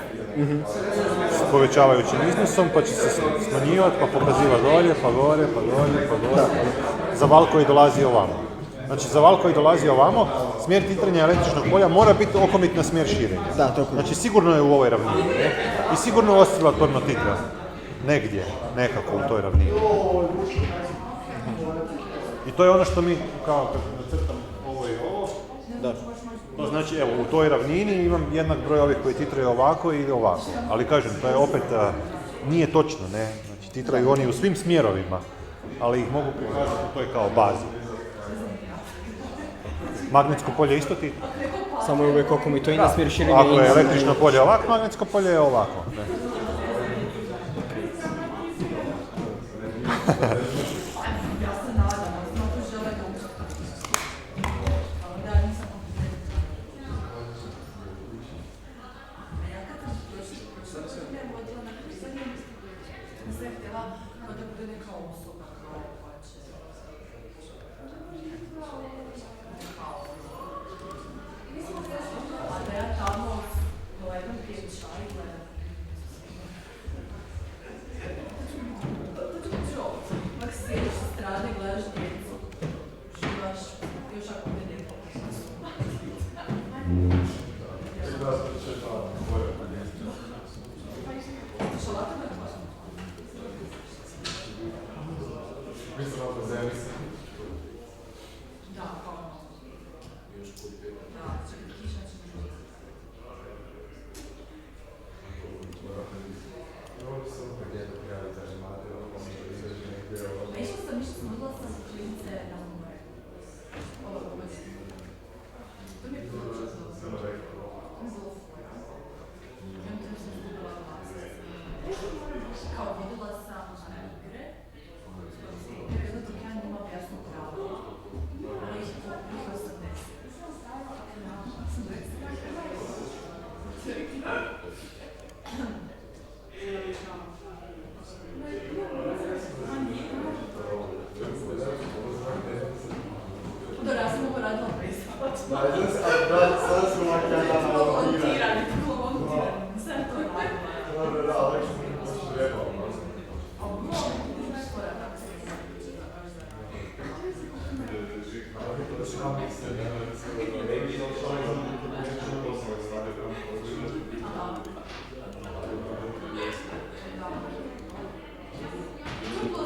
s povećavajućim iznosom, pa će se smanjivati, pa pokazivati dolje, pa gore, pa dolje, pa gore. Za val koji dolazi ovamo. Znači, za val koji dolazi ovamo, smjer titranja električnog polja mora biti okomit na smjer širenja. Znači, sigurno je u ovoj ravnini. Ne? I sigurno oscilatorno titra. Negdje, nekako u toj ravnini. I to je ono što mi, kao kad nacrtam ovo i ovo, to znači, evo, u toj ravnini imam jednak broj ovih koji titraju ovako i ovako. Ali kažem, to je opet, nije točno, ne? Znači, titraju oni u svim smjerovima, ali ih mogu prikazati u toj kao bazi. Magnetsko polje isto titra. Samo je uvijek oko mi to i na smjer širenja. Ako je električno polje ovako, magnetsko polje je ovako. Ne?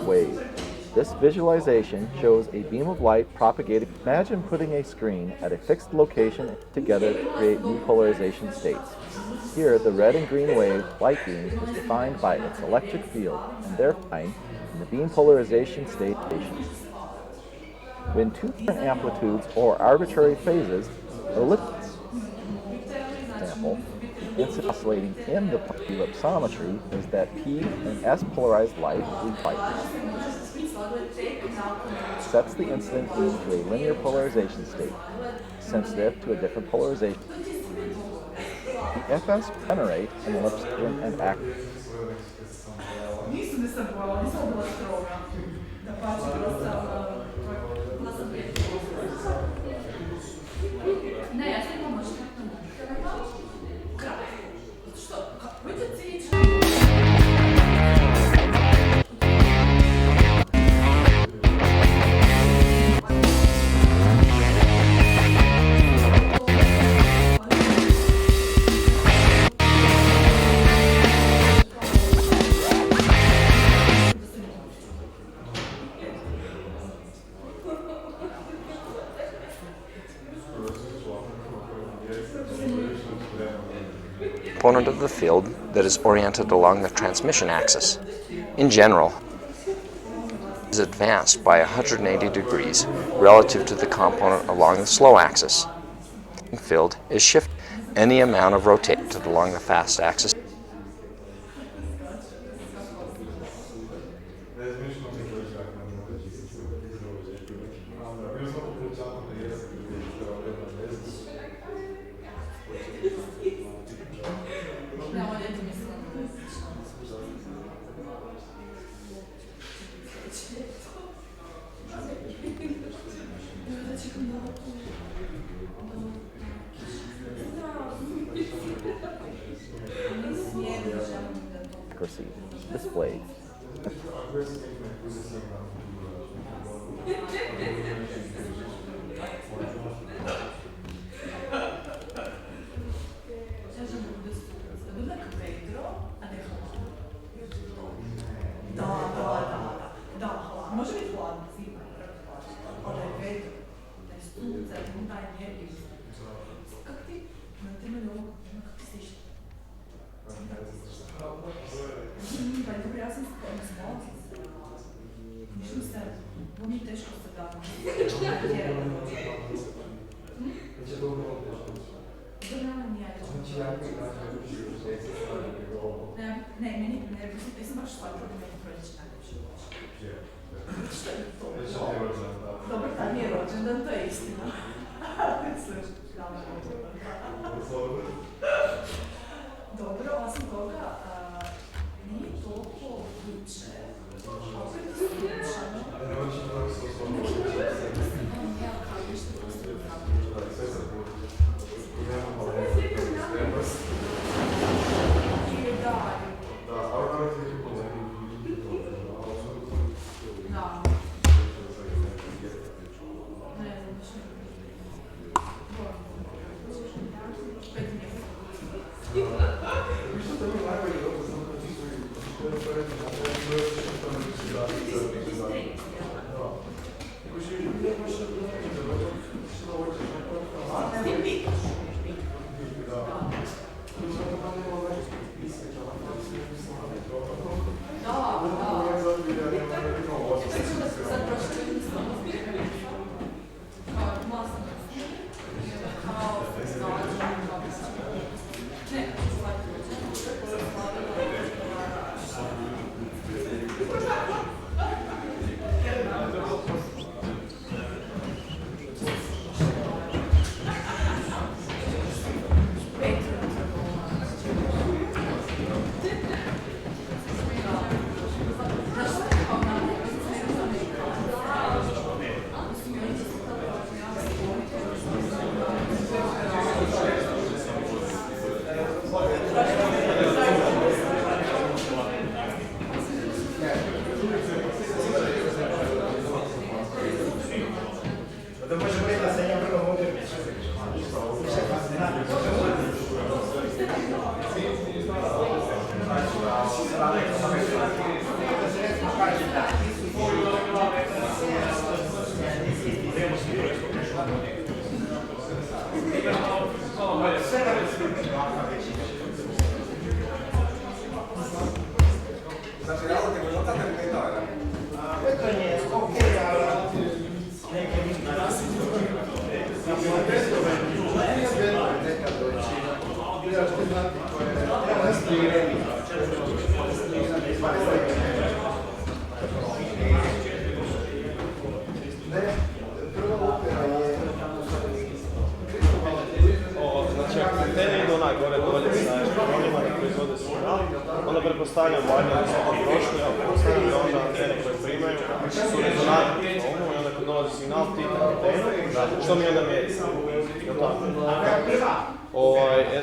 Wave. This visualization shows a beam of light propagating. Imagine putting a screen at a fixed location together to create new polarization states. Here, the red and green wave light beam is defined by its electric field, and therefore in the beam polarization state stations. When two different amplitudes or arbitrary phases are lifted, for example, the incident oscillating in the ellipsometry is that P and S polarized light sets the incident into a linear polarization state, sensitive to a different polarization. The FS generate an ellipse in an active. Component of the field that is oriented along the transmission axis. In general, is advanced by 180 degrees relative to the component along the slow axis. The field is shifted any amount of rotated along the fast axis. Accuracy displayed. Može biti hladno, zima, ali je vedro, da je sunce, da je njeri. Kak ti? Na temelju ovog, kak ti stiš? Pa je dobro, ja sam spala sam se. Mislim se, ovo mi je teško se da. Tjera da dođe. Dobro, nama nije. Ne, meni ne, ja sam baš shvatila da meni proljeće najljepše uoči. Što je to? Dobro, tad nije rođendan, to je istina. Dobro, osim toga, nije toliko vruće. Opet je sunčano. Onda pretpostavljam valjda da su potrošili, a pretpostavljam da onda antene koje primaju su rezonantne na ovom i onda kad dolazi signal tita antenu, što mi onda mjeri? Jel' tako?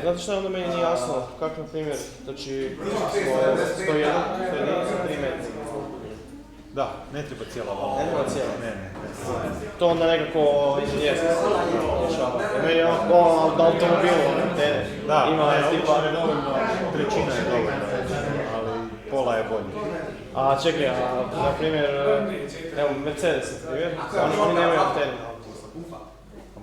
Znate što onda meni nije jasno? Kako na primjer, znači 101 sa 3 metra? Da, ne treba cijela vala. Ne treba cijela? Ne. To onda nekako inženjerski se rješava. Meni je ono da automobilu antene. Da, ima tipa... trećina je dovoljno, ali pola je bolje. A čekaj, na primjer, evo Mercedes, na primjer, oni nemaju antenu.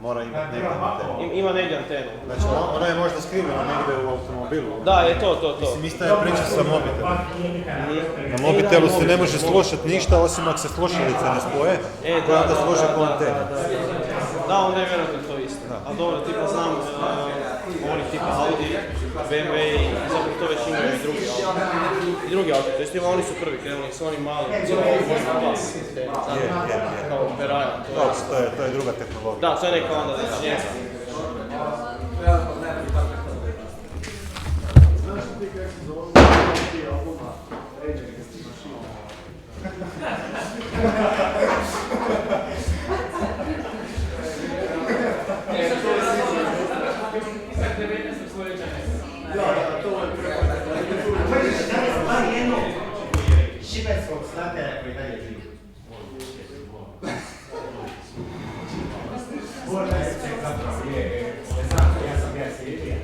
Mora imati negdje antenu. Ima negdje antenu. Znači, ona je možda skrivena negdje u automobilu. Da, je to. Mislim, ista je priča sa mobitelom. Na mobitelu se ne može slušati ništa, osim ako se slušalice ne spoje, koja onda služe po antenu. Da, onda je vjerojatno to isto. A dobro, tipa znam, oni tipa Audi, BMW i zapravo to već imaju i drugi auto. To jest oni su prvi krenuli s onim malim, glas, kao Veraja. To je druga tehnologija. Da, to je neka onda njega. Znaš ti kako se zove ti albuma Rage Against the Machine? Da, to je šibenskog snatera koji dalje živi. Bornajskog zapravo je, znam, ja sam sjedio.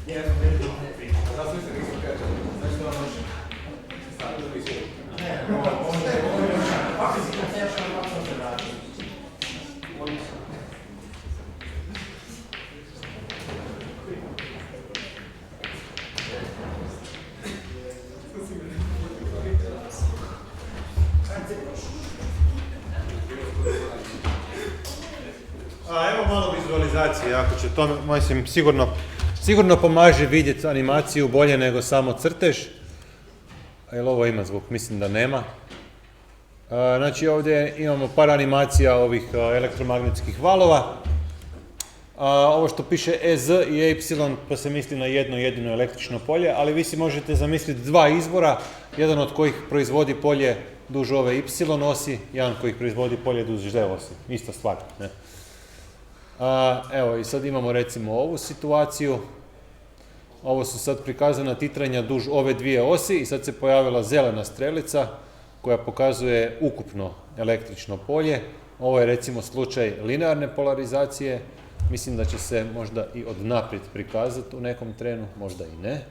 Ja sam već dobro pričao. Zato se nisam kažem, znači da vam može staviti da bi sjedio. Ne, pa si kad se još ono kako se radi. Evo malo vizualizacije, ako će to, mislim, sigurno pomaže vidjeti animaciju bolje nego samo crtež. Jel ovo ima zvuk? Mislim da nema. Znači ovdje imamo par animacija ovih elektromagnetskih valova. Ovo što piše EZ i EY, pa se misli na jedno jedino električno polje, ali vi si možete zamisliti dva izvora, jedan od kojih proizvodi polje duž ove Y osi, jedan kojih proizvodi polje duž Z osi. Ista stvar, ne? Evo i sad imamo recimo ovu situaciju. Ovo su sad prikazana titranja duž ove dvije osi i sad se pojavila zelena strelica koja pokazuje ukupno električno polje. Ovo je recimo slučaj linearne polarizacije. Mislim da će se možda i od naprijed prikazati u nekom trenu, možda i ne.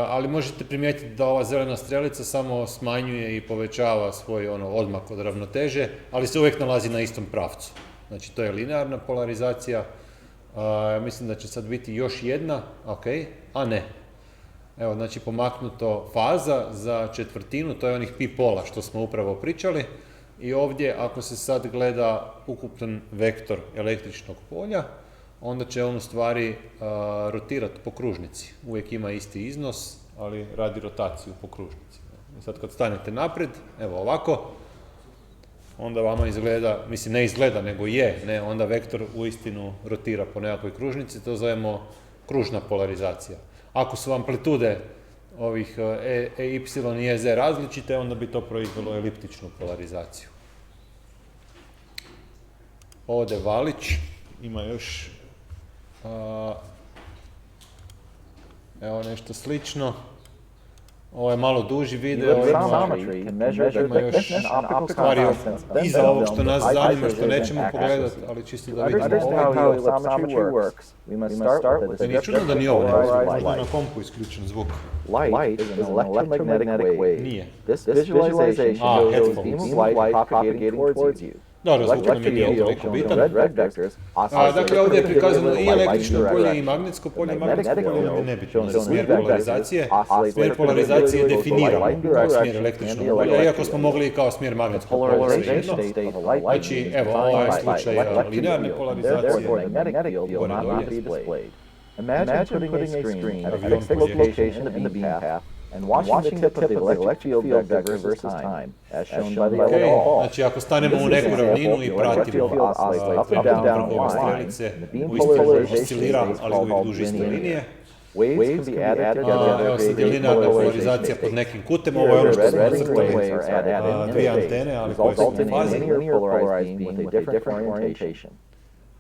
Ali možete primijetiti da ova zelena strelica samo smanjuje i povećava svoj odmak od ravnoteže, ali se uvijek nalazi na istom pravcu. Znači to je linearna polarizacija. Mislim da će sad biti još jedna, ok, a ne. Evo, znači pomaknuto faza za četvrtinu, to je onih pi pola što smo upravo pričali. I ovdje, ako se sad gleda ukupan vektor električnog polja, onda će on u stvari rotirati po kružnici. Uvijek ima isti iznos, ali radi rotaciju po kružnici. I sad kad stanete naprijed, evo ovako, onda vama izgleda, mislim ne izgleda, nego je, ne, onda vektor uistinu rotira po nekakvoj kružnici, to zovemo kružna polarizacija. Ako su amplitude ovih EY i EZ različite, onda bi to proizvelo eliptičnu polarizaciju. Ovdje Valić ima još evo nešto slično. Ovo je malo duži video, ima još stvari iza ovog što nas zanima, što nećemo pogledati, ali čisto da vidimo ovo. Meni je čudno da ni ovo ne može, možda je na kompu isključen zvuk. Light is an electromagnetic wave. Nije. This visualization shows a beam of light propagating towards you. Dobro, zvuk nam je nije toliko bitan. Dakle, ovdje je prikazano i električno polje i magnetsko polje. Magnetsko polje nam je nebitno za smjer polarizacije. Smjer polarizacije definiramo kao smjer električnog polja, iako smo mogli i kao smjer magnetskog polja. Znači, evo, ovo je slučaj linearne polarizacije. Imagine putting a screen at a fixed location in the beam path and watching the tip of the electric field vector versus time, as shown by the yellow ball. Znači, ako stanemo u neku ravninu i pratimo vrhove strelice, uistinu oscilira, ali uvijek duži iste linije. Waves can be added together. Evo sad je linearna polarizacija pod nekim kutem, ovo je ono što smo nacrtali dvije antene, ali koje su u fazi.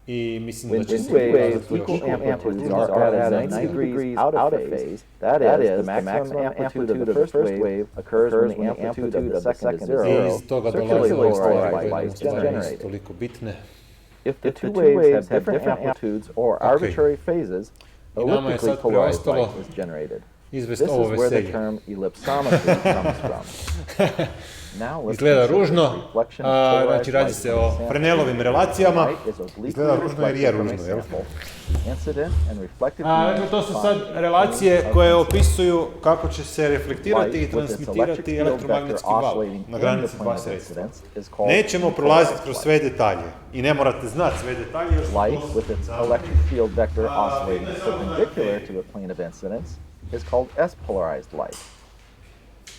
I mislim da će se waves equal amplitudes are at 90 degrees out of phase. That is, the maximum amplitude of the first wave occurs when the amplitude of the second is zero. Iz toga dolazi stvari koje nisu toliko bitne. If the two waves have different amplitudes or arbitrary phases, elliptically polarized light is generated. izvest This is ovo where the veselje. term ellipsometry comes from. Now let's Izgleda consider ružno, the reflection of polarized znači radi light se from the o sample. Frenelovim relacijama. Light is obliquely Izgleda ružno jer je reflected from a ružno, jel? sample. The incident and reflected Dakle, beams to su sad find relacije of koje incident. opisuju kako će se reflektirati Light i with its electric transmitirati field vector elektromagnetski val oscillating na in granici the dva plane of sredstva. incidence is called Nećemo prolaziti kroz sve detalje i ne morate znati sve detalje jer su Light with its electric field vector oscillating perpendicular to the plane of incidence is called S-polarized light.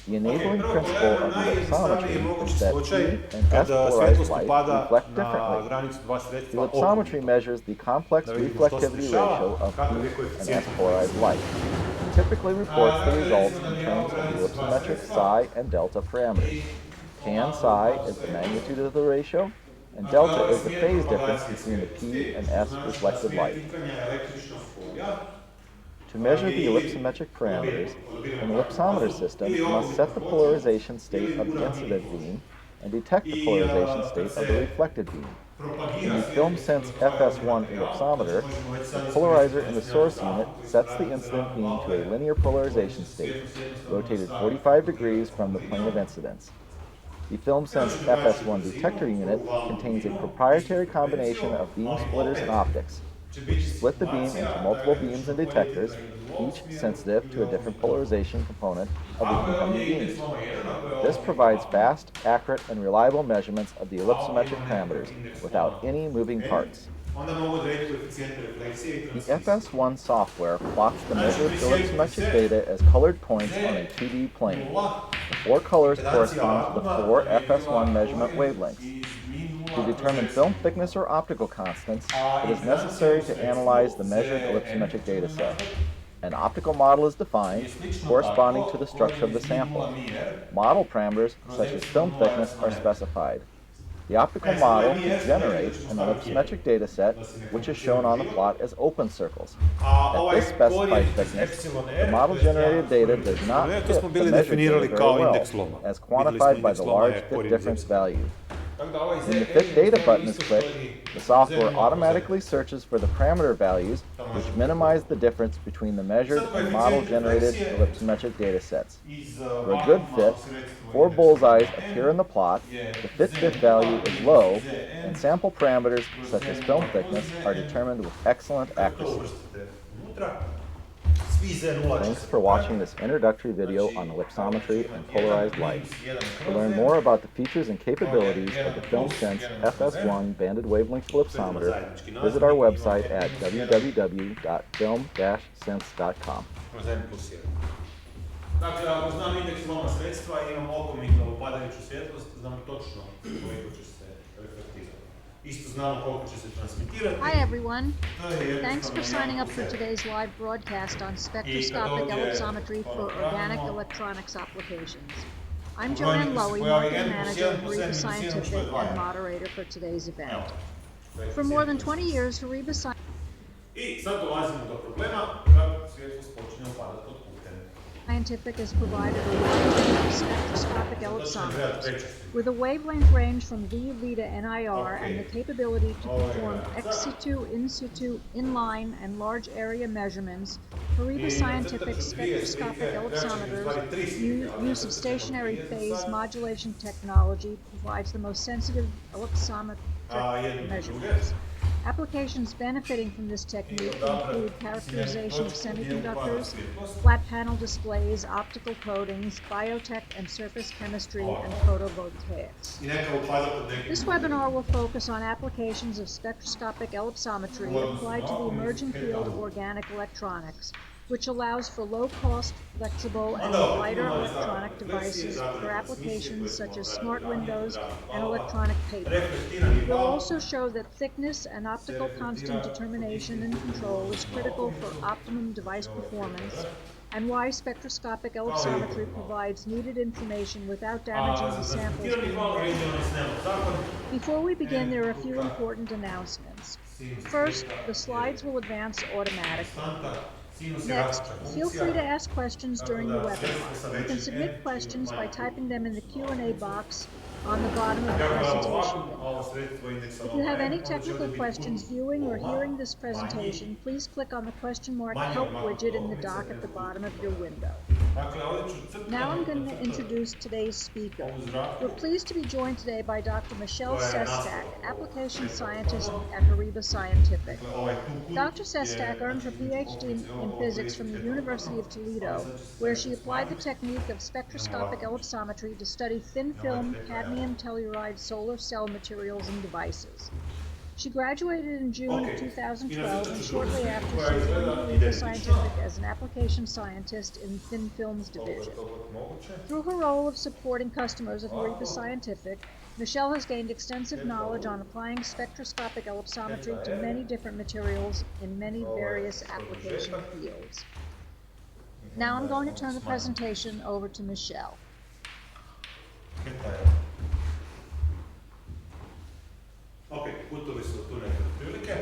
The enabling principle of ellipsometry is that E and S-polarized light reflect differently. Ellipsometry measures the complex reflectivity ratio of P and S-polarized light. It typically reports the results in terms of ellipsometric psi and delta parameters. Tan psi is the magnitude of the ratio, and delta is the phase difference between the P and S reflected light. To measure the ellipsometric parameters, an ellipsometer system must set the polarization state of the incident beam and detect the polarization state of the reflected beam. In the FilmSense FS1 ellipsometer, the polarizer in the source unit sets the incident beam to a linear polarization state, rotated 45 degrees from the plane of incidence. The FilmSense FS1 detector unit contains a proprietary combination of beam splitters and optics, which split the beam into multiple beams and detectors, each sensitive to a different polarization component of the incoming beam. This provides fast, accurate, and reliable measurements of the ellipsometric parameters without any moving parts. The FS1 software plots the measured ellipsometric data as colored points on a 2D plane. The 4 colors correspond to the 4 FS1 measurement wavelengths. To determine film thickness or optical constants, it is necessary to analyze the measured ellipsometric data set. An optical model is defined, corresponding to the structure of the sample. Model parameters, such as film thickness, are specified. The optical model can generate an ellipsometric data set, which is shown on the plot as open circles. At this specified thickness, the model-generated data does not fit the measured data very well, as quantified by the large fit difference value. When the Fit Data button is clicked, the software automatically searches for the parameter values which minimize the difference between the measured and model-generated ellipsometric data sets. For a good fit, 4 bullseyes appear in the plot, the fit value is low, and sample parameters such as film thickness are determined with excellent accuracy. Thanks for watching this introductory video on ellipsometry and polarized light. To learn more about the features and capabilities of the FilmSense FS1 banded wavelength ellipsometer, visit our website at www.film-sense.com. Dakle, ako znam indeks loma sredstva i imam okomitovu padajuću svjetlost, znam točno koliko će se reflektirati. Isto znamo koliko će se transmitirati. Hi everyone. Thanks for signing up for today's live broadcast on spectroscopic ellipsometry for organic electronics applications. I'm Joanne Lowy, Marketing Manager at Hariba Scientific and moderator for today's event. For more than 20 years, Hariba Scientific has provided a wide range of spectroscopic ellipsometers with a wavelength range from VUV to NIR and the capability to perform ex situ, in situ, inline, and large area measurements. Hariba Scientific spectroscopic ellipsometers use of stationary phase modulation technology provides the most sensitive ellipsometric measurements. Applications benefiting from this technique include characterization of semiconductors, flat panel displays, optical coatings, biotech and surface chemistry, and photovoltaics. This webinar will focus on applications of spectroscopic ellipsometry applied to the emerging field of organic electronics, which allows for low-cost, flexible, and lighter electronic devices for applications such as smart windows and electronic paper. We'll also show that thickness and optical constant determination and control is critical for optimum device performance, and why spectroscopic ellipsometry provides needed information without damaging the samples being measured. Before we begin, there are a few important announcements. First, the slides will advance automatically. Next, feel free to ask questions during the webinar. You can submit questions by typing them in the Q&A box on the bottom of the Kako je presentation ovako, a ovo sredstvo indeksa If you have any onda će technical ovdje biti questions kut viewing or ovoga, hearing this presentation, manji, please click on the question mark manje help ovako widget in the doklice, dock at the nego bottom of kut your toga. window. Dakle, ovdje ću crtano Now I'm going to nacrtati introduce today's speaker. ovu zraku. We're pleased to be joined today by Dr. Michelle To je Sestak, nastavak application ovog scientist prethodnog. at Hariba Scientific. Dakle, ovaj tu kut Dr. je, Sestak earned her znači, PhD in physics from the University of Toledo, where she applied the technique of spectroscopic ellipsometry to study thin film cadmium telluride solar cell materials and devices. She graduated in June of 2012, and shortly after she joined Hariba Scientific as an application scientist in Thin Films Division. Through her role of supporting customers at Hariba Scientific, Michelle has gained extensive knowledge on applying spectroscopic ellipsometry to many different materials in many various application fields. Now I'm going to turn the presentation over to Michelle. Ok, putovi su tu neke prilike.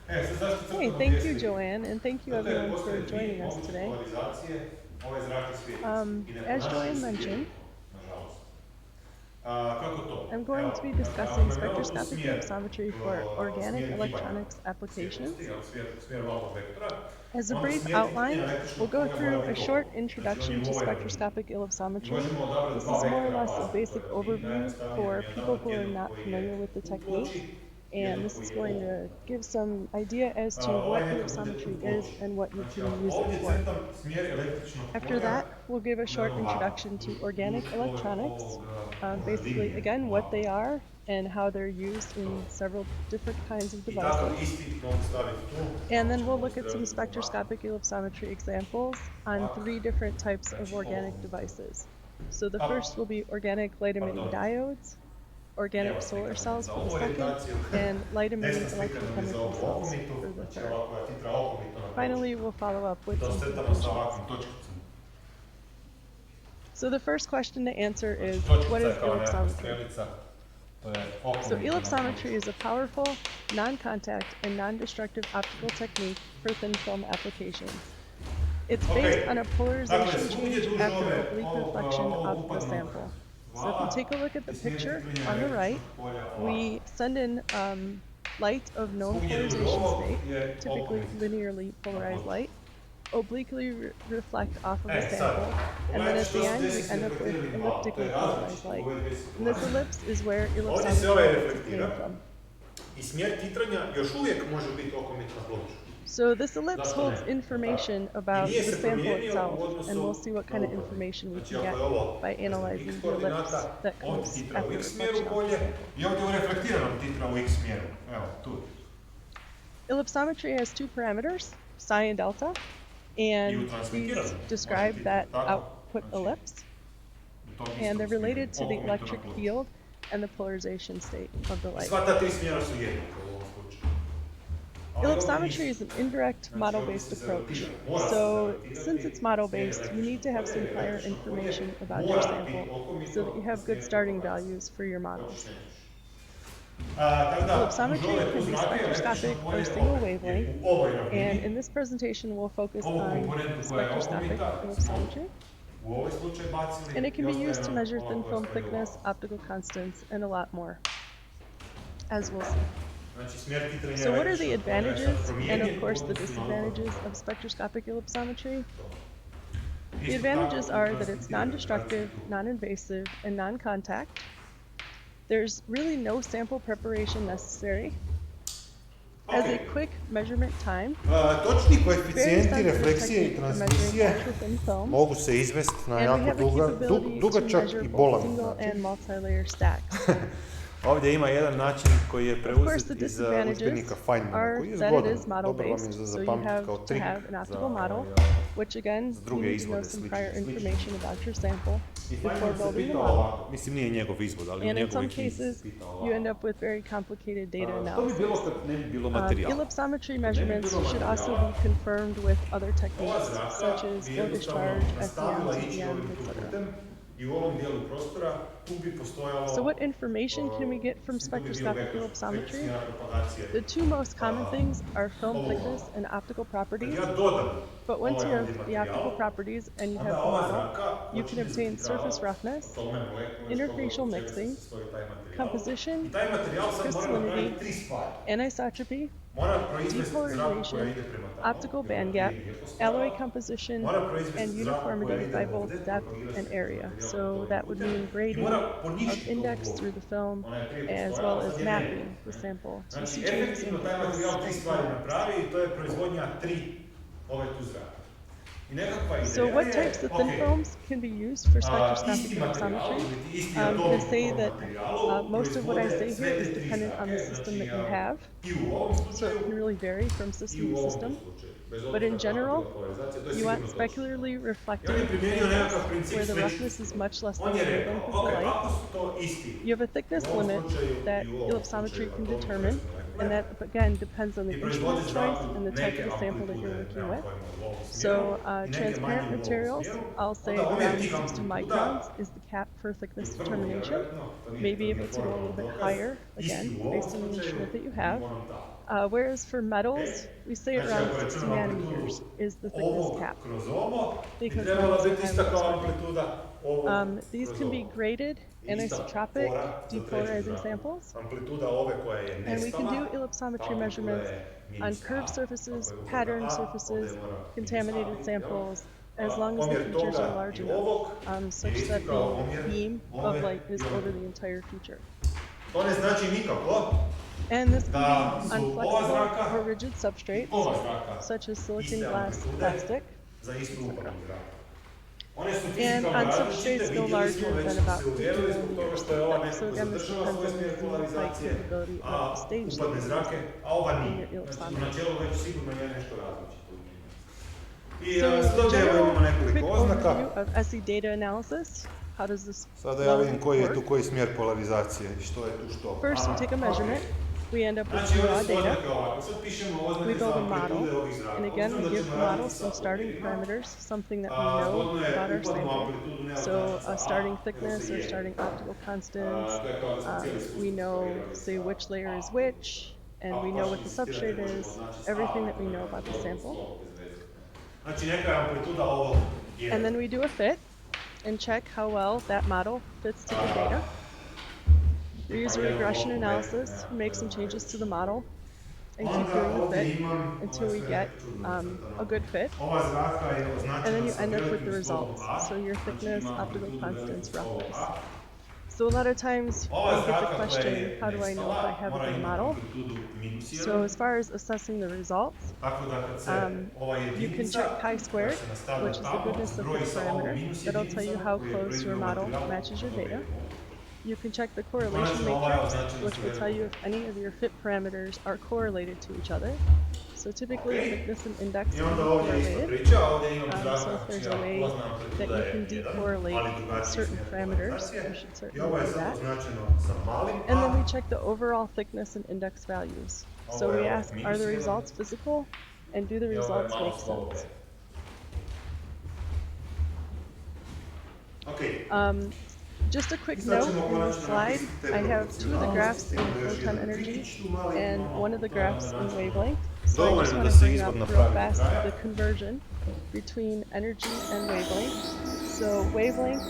Sad zašto crtamo Hey, thank you, gdje svi? Joanne, and thank you Zato jer everyone for postoje dvije joining us moguće today. polarizacije ove zrake svijetice. I na As našoj Joanne svijet, mentioned, nažalost. Kako to? I'm going to be discussing spectroscopic ellipsometry for organic electronics applications. As a brief outline, we'll go through a short introduction to spectroscopic ellipsometry. This is more or less a basic overview for people who are not familiar with the technique. And this is going to give some idea as to what ellipsometry is and what you can use it for. After that, we'll give a short introduction to organic electronics, basically, again, what they are and how they're used in several different kinds of devices. And then we'll look at some spectroscopic ellipsometry examples on 3 different types of organic devices. So the first will be organic light-emitting diodes, organic solar cells for the second, and light-emitting electrochemical cells for the third. Finally, we'll follow up with some conclusions. So the first question to answer is, what is ellipsometry? So ellipsometry is a powerful, non-contact, and non-destructive optical technique for thin film applications. It's based on a polarization change after oblique reflection of the sample. So if you take a look at the picture on the right, we send in light of known polarization state, typically linearly polarized light, obliquely reflect off of the sample, and then at the end we end up with elliptically polarized light. And this ellipse is where ellipsometry came from. I smjer titranja još uvijek može biti okomitna ploča. So this ellipse holds information about the sample itself, and we'll see what kind of information we can get by analyzing the ellipse that comes after reflection of the sample. I ovdje u reflektiranom titra u x smjeru. Evo, tu. Ellipsometry has 2 parameters, psi and delta, and these describe that output ellipse, and they're related to the electric field and the polarization state of the light. Sva ta 3 smjera su jednaka u ovom slučaju. Ellipsometry is an indirect model-based approach. So since it's model-based, you need to have some prior information about your sample so that you have good starting values for your models. Ellipsometry can be spectroscopic or single wavelength, and in this presentation we'll focus on spectroscopic ellipsometry. And it can be used to measure thin film thickness, optical constants, and a lot more, as we'll see. So what are the advantages and of course the disadvantages of spectroscopic ellipsometry? The advantages are that it's non-destructive, non-invasive, and non-contact. There's really no sample preparation necessary. Has a quick measurement time. Točni koeficijenti refleksije i transmisije mogu se izvesti na jako dugačak i bolan način. Ovdje ima jedan način koji je preuzet iz udžbenika Feynmana, koji je zgodan, dobar vam je za zapamtiti kao trik za druge izvode slične. I Feynman se pitao ovako, mislim nije njegov izvod, ali u njegovoj knjizi se pitao ovako. To bi bilo kad ne bi bilo materijala. Ellipsometry measurements should also be confirmed with other techniques, such as low discharge, SEM, CPM, etc. i u ovom dijelu prostora tu bi postojalo... So what information can we get from spectroscopic ellipsometry? The two most common things are film thickness and optical properties. But once you have the optical properties and you have the model, you can obtain surface roughness, interfacial mixing, composition, crystallinity, anisotropy, depolarization, optical bandgap, alloy composition, and uniformity by both depth and area. So that would mean grading of index through the film, as well as mapping the sample to see changes in thickness and parameters. So what types of thin films can be used for spectroscopic ellipsometry? They say that most of what I say here is dependent on the system that you have, so it can really vary from system to system. But in general, you want specularly reflecting samples where the roughness is much less than the wavelength of the light. You have a thickness limit that ellipsometry can determine, and that, again, depends on the instrument choice and the type of the sample that you're working with. So transparent materials, I'll say around 60 microns is the cap for thickness determination. Maybe able to go a little bit higher, again, based on the instrument that you have. Whereas for metals, we say around 60 nanometers is the thickness cap, because metals are highly extruded. These can be graded, anisotropic, depolarizing samples, and we can do ellipsometry measurements on curved surfaces, patterned surfaces, contaminated samples, as long as the features are large enough, such that the beam of light is over the entire feature. And this can be on flexible or rigid substrates, such as silicon, glass, plastic, etc. And on substrates no larger than about 50 millimeters thick. So again, this depends on the zoom height capability of the stage that you're using in your ellipsometer. So general quick overview of SE data analysis. How does this work? First, we take a measurement. We end up with raw data. We build a model, and again, we give the model some starting parameters, something that we know about our sample. So a starting thickness or starting optical constants. We know, say, which layer is which, and we know what the substrate is, everything that we know about the sample. And then we do a fit and check how well that model fits to the data. We use a regression analysis, make some changes to the model, and keep doing the fit until we get a good fit. And then you end up with the results. So your thickness, optical constants, roughness. So a lot of times we get the question, how do I know if I have a good model? So as far as assessing the results, you can check chi-squared, which is the goodness of fit parameter. That'll tell you how close your model matches your data. You can check the correlation matrix, which will tell you if any of your fit parameters are correlated to each other. So typically thickness and index can be correlated. So if there's a way that you can decorrelate certain parameters, you should certainly do that. And then we check the overall thickness and index values. So we ask, are the results physical, and do the results make sense? Just a quick note in this slide, I have two of the graphs in photon energy and one of the graphs in wavelength. So I just want to bring up real fast the conversion between energy and wavelength. So wavelength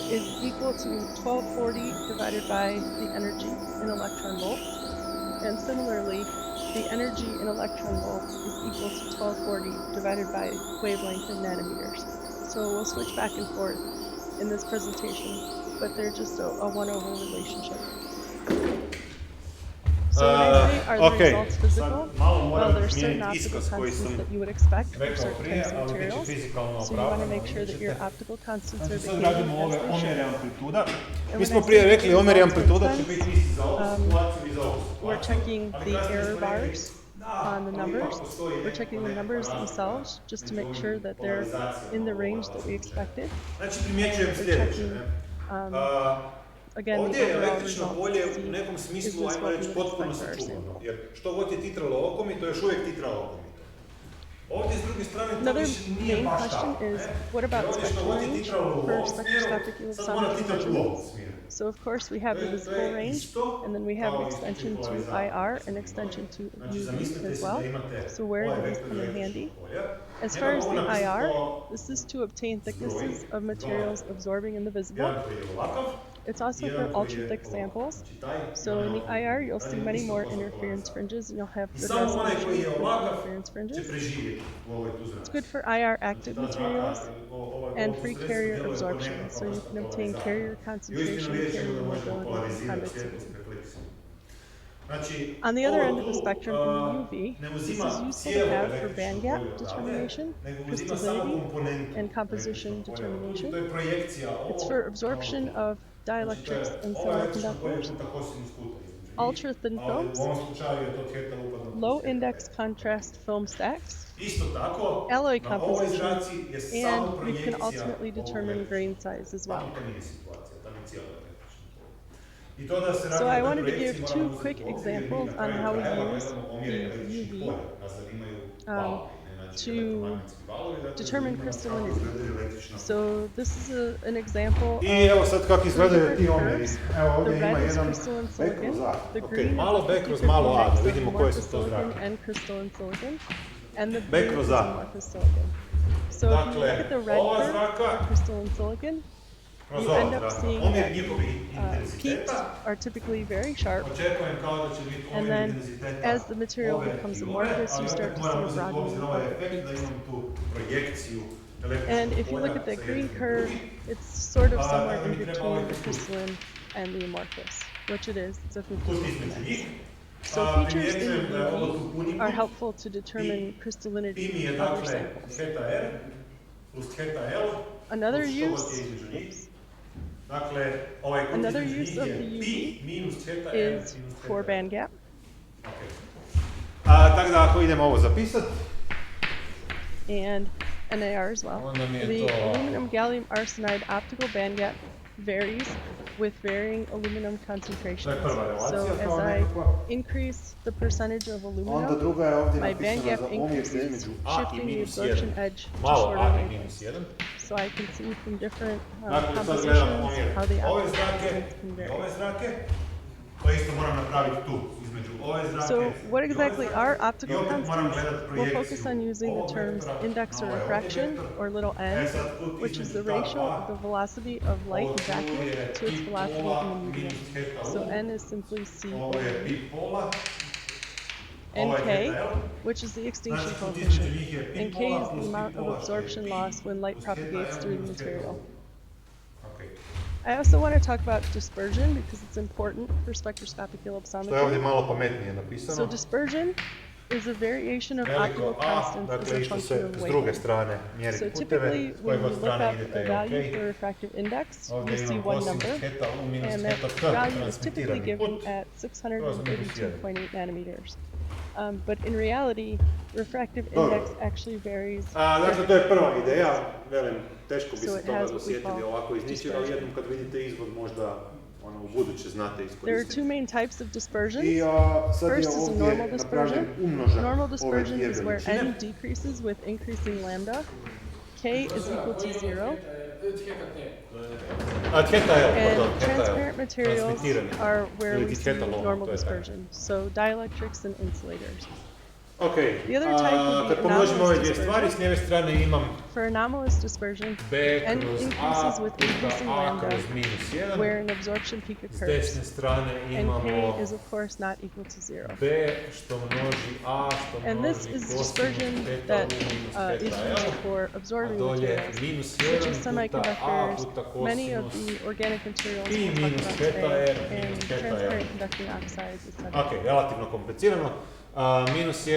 is equal to 1240 divided by the energy in electron volts. And similarly, the energy in electron volts is equal to 1240 divided by wavelength in nanometers. So we'll switch back and forth in this presentation, but they're just a one-over relationship. So when I say, are the results physical? Well, there's certain optical constants that you would expect for certain types of materials. So you want to make sure that your optical constants are behaving as they should. Mi smo prije rekli omjeri amplituda. We're checking the error bars on the numbers. We're checking the numbers themselves just to make sure that they're in the range that we expected. And we're checking, again, the overall results to see, is this what we would expect for our sample. Ovdje s druge strane to Another više nije main baš question tako. is, what about Jer ovdje što spectral god je range titralo u for ovom smjeru, spectroscopic sad mora ellipsometric titrati u ovom measurements? smjeru. So of course we have the To visible je range, isto and then we have kao an i extension to polarizacija, IR što and smo extension imali. to Znači, UV zamislite as si well. da imate So where do ovaj these vektor come in električnog handy? polja. As Njega far as mogu the napisati IR, kao this is to obtain thicknesses zbroj, of materials absorbing in the visible. jedan koji je ovakav, It's also jedan for koji ultra je thick ovakav. samples. Znači, taj So in the IR, you'll see many more interference fringes, and you'll have I good samo onaj koji resolution je with ovakav interference će fringes. preživjeti u ovoj tu It's zraci. good for IR active Znači, ta zraka, materials and ovo free sredstvo carrier djeluje kao absorption, nekakva so you vrsta can obtain polarizatora. carrier I concentration, uistinu vidjet ćemo carrier da možemo mobility, and polarizirati svjetlo s conductivity. refleksijom. Znači, On the other ovo end of the tu, spectrum, in the UV, ne this uzima is useful to cijelo have for električno band gap polje odavde, determination, nego uzima samo crystallity, komponentu and composition električnog polja. determination. To je projekcija ovog. It's for absorption of dielectrics and Ovo električno polje semiconductors, puta kosinus kuta između njih. ultra thin A films, u ovom slučaju je to theta upadno plus low theta. index contrast film stacks, Isto tako, alloy na ovoj composition, zraci je samo and we projekcija can ultimately ovog determine električnog grain size as well. polja. To nije situacija, tam je cijelo električno polje. I to da se radi So na I toj wanted to projekciji give moramo two uzeti quick u obzir, jer mi examples na on kraju how we krajeva use gledamo omjere the električnih UV polja. Nas zanimaju valovi, ne, znači to elektromagnetski valovi, dakle determine zanima nas kako crystallinity. izgledaju električna polja. So this is an example I evo sad kako three izgledaju ti different omjeri. curves. Evo The ovdje ima red is jedan crystalline B kroz silicon, A. the Ok, green malo is B the kroz 50-50 malo A, mix da of vidimo koje su to amorphous silicon zrake. and crystalline silicon, and the B blue kroz is A. amorphous silicon. So if you Dakle, look at the red ova curve, zraka crystalline silicon, kroz you ova end up zraka. seeing Omjer that njihovih peaks intenziteta. are typically very sharp, Očekujem kao da će biti and omjer then intenziteta as the material ove becomes i ove, amorphous, you ali start opet to moram see a uzeti u obzir broadening ovaj of the efekt da peaks. imam tu projekciju električnog And if you look polja at the sa green jednim curve, drugim. it's sort of somewhere Dakle, in mi treba between ovaj the kut crystalline and the amorphous, which it is. It's a Kut 50-50 između mix. njih. So features in Primjećujem da je ovo tu UV punjiku. are helpful to determine Pi mi crystallinity je of your dakle samples. theta R plus theta L Another plus što god use, je između njih. Dakle, ovaj kut another između use njih of je the UV pi minus theta R is minus theta for L. band gap. Okay. Tako da ako idemo ovo zapisati, And NAR as well. onda mi je The to aluminum gallium arsenide optical band gap varies with varying aluminum concentrations. prva So relacija as kao I nekakva. increase the percentage of Onda aluminum, druga je ovdje my band napisana gap za omjer increases, između A i shifting the minus absorption 1. edge to Malo shorter A i wavelengths. minus 1. So I can see from different Dakle, sad gledam compositions omjer how the ove optical zrake can i vary. ove zrake. To isto moram napraviti tu, između ove zrake So i what ove exactly zrake. are I optical opet moram constants? gledat We'll projekciju focus on using the ovog terms vektora index na or ovaj refraction, vektor. or little n, sad kut which is the između ta ratio dva. of the velocity of light Ovo in tu vacuum je to its pi velocity pola in the medium. minus theta So U. n is simply c Ovo over je v. pi pola. And Ovo je k, theta L. which is the extinction Znači, kut između coefficient, njih je pi and k pola is the plus pi amount of pola, što je absorption pi loss when light plus theta propagates L through the minus theta material. U. Okay. I also want to talk about dispersion because it's important for spectroscopic Što je ovdje ellipsometry. malo pametnije So napisano. dispersion is a variation of Veliko optical A, constants as dakle a išlo function se of s druge wavelength. strane So mjeriti puteve, typically, s koje when you god look strane up idete a je value ok. for refractive index, Ovdje you see imam one cosinus number, theta U minus and that theta K, value is typically transmitirani given put. at 682.8 nanometers. But in reality, refractive Dobro. index actually varies. Dakle, to je prva ideja, velim, teško bi So se it toga has what we dosjetili call ovako iz ničega, ali dispersion. jednom kad vidite izvod možda u buduće znate There are iskoristiti. two main types of dispersions. I sad je First is a ovdje normal dispersion. napravljen umnožak Normal ove dispersion dvije is where veličine. n decreases with increasing lambda. K is equal to 0. Theta L, And pardon, theta L. transparent materials Transmitirani. are where Ili we see theta log, normal to je taj. dispersion. So dielectrics and insulators. Ok, The other type would be kad pomnožimo ove anomalous dvije stvari, s lijeve strane imam For anomalous dispersion, B n kroz increases A with puta increasing A lambda, kroz minus 1. where an absorption peak S occurs. desne strane And imamo K is of course not equal to 0. B što množi A što And this množi is kosinus dispersion theta that U minus is theta used L. for A absorbing dolje materials, minus such 1 as puta A semiconductors, puta many of kosinus. the organic materials Pi we'll talk minus about theta today, R and minus theta L. transparent conducting oxides, etc. Ok, relativno komplicirano. Minus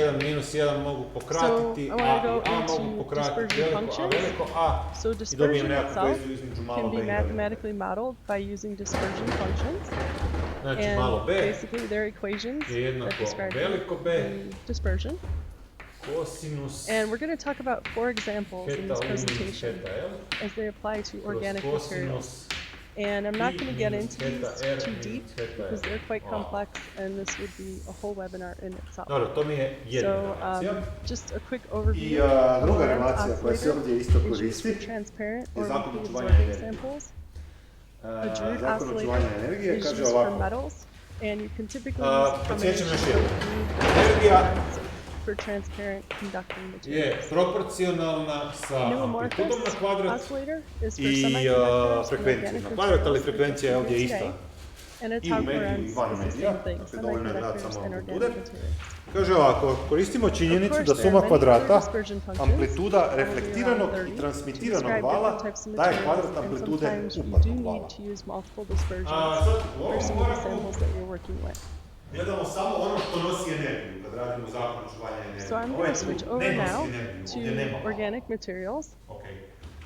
1 mogu pokratiti, So, I A wanna go i A mogu into pokratiti dispersion veliko A, functions. veliko A. So I dobijem dispersion nekakvu itself vezu između malo can B be i veliko. mathematically modeled by using dispersion functions. Znači And malo B basically they're equations je jednako that describe veliko B the dispersion. kosinus And we're going to talk about 4 examples in theta this U minus presentation theta L as they apply to kroz organic materials. kosinus And I'm not going to get minus into these theta R too minus deep theta because R. they're quite Ovako. complex and this would be a whole webinar in itself. Dobro, to mi je jedna So relacija. just a quick overview. I A druga Lorentz relacija koja se oscillator ovdje isto is used koristi for transparent je or zakon weakly očuvanja absorbing energije. samples. A Drude Zakon oscillator očuvanja energije is kaže used for ovako. metals, and you can typically use a Podsjećam combination još of jednom. Drude and Energija Lorentz for transparent conducting je materials. proporcionalna sa amplitudom na kvadrat Oscillator is for i semiconductors and frekvencijom organic na kvadrat, ali materials frekvencija je ovdje ista. And a I u tau mediju i Lorentz van is the medija, same thing, dakle dovoljno je gledati semiconductors samo and amplitude. organic materials. Kaže ovako, koristimo činjenicu da suma kvadrata amplituda reflektiranog i transmitiranog vala daje kvadrat amplitude upadnog vala. Sad u ovom koraku gledamo samo ono što nosi energiju kad radimo zakon očuvanja energije. So I'm going to switch over now to organic materials.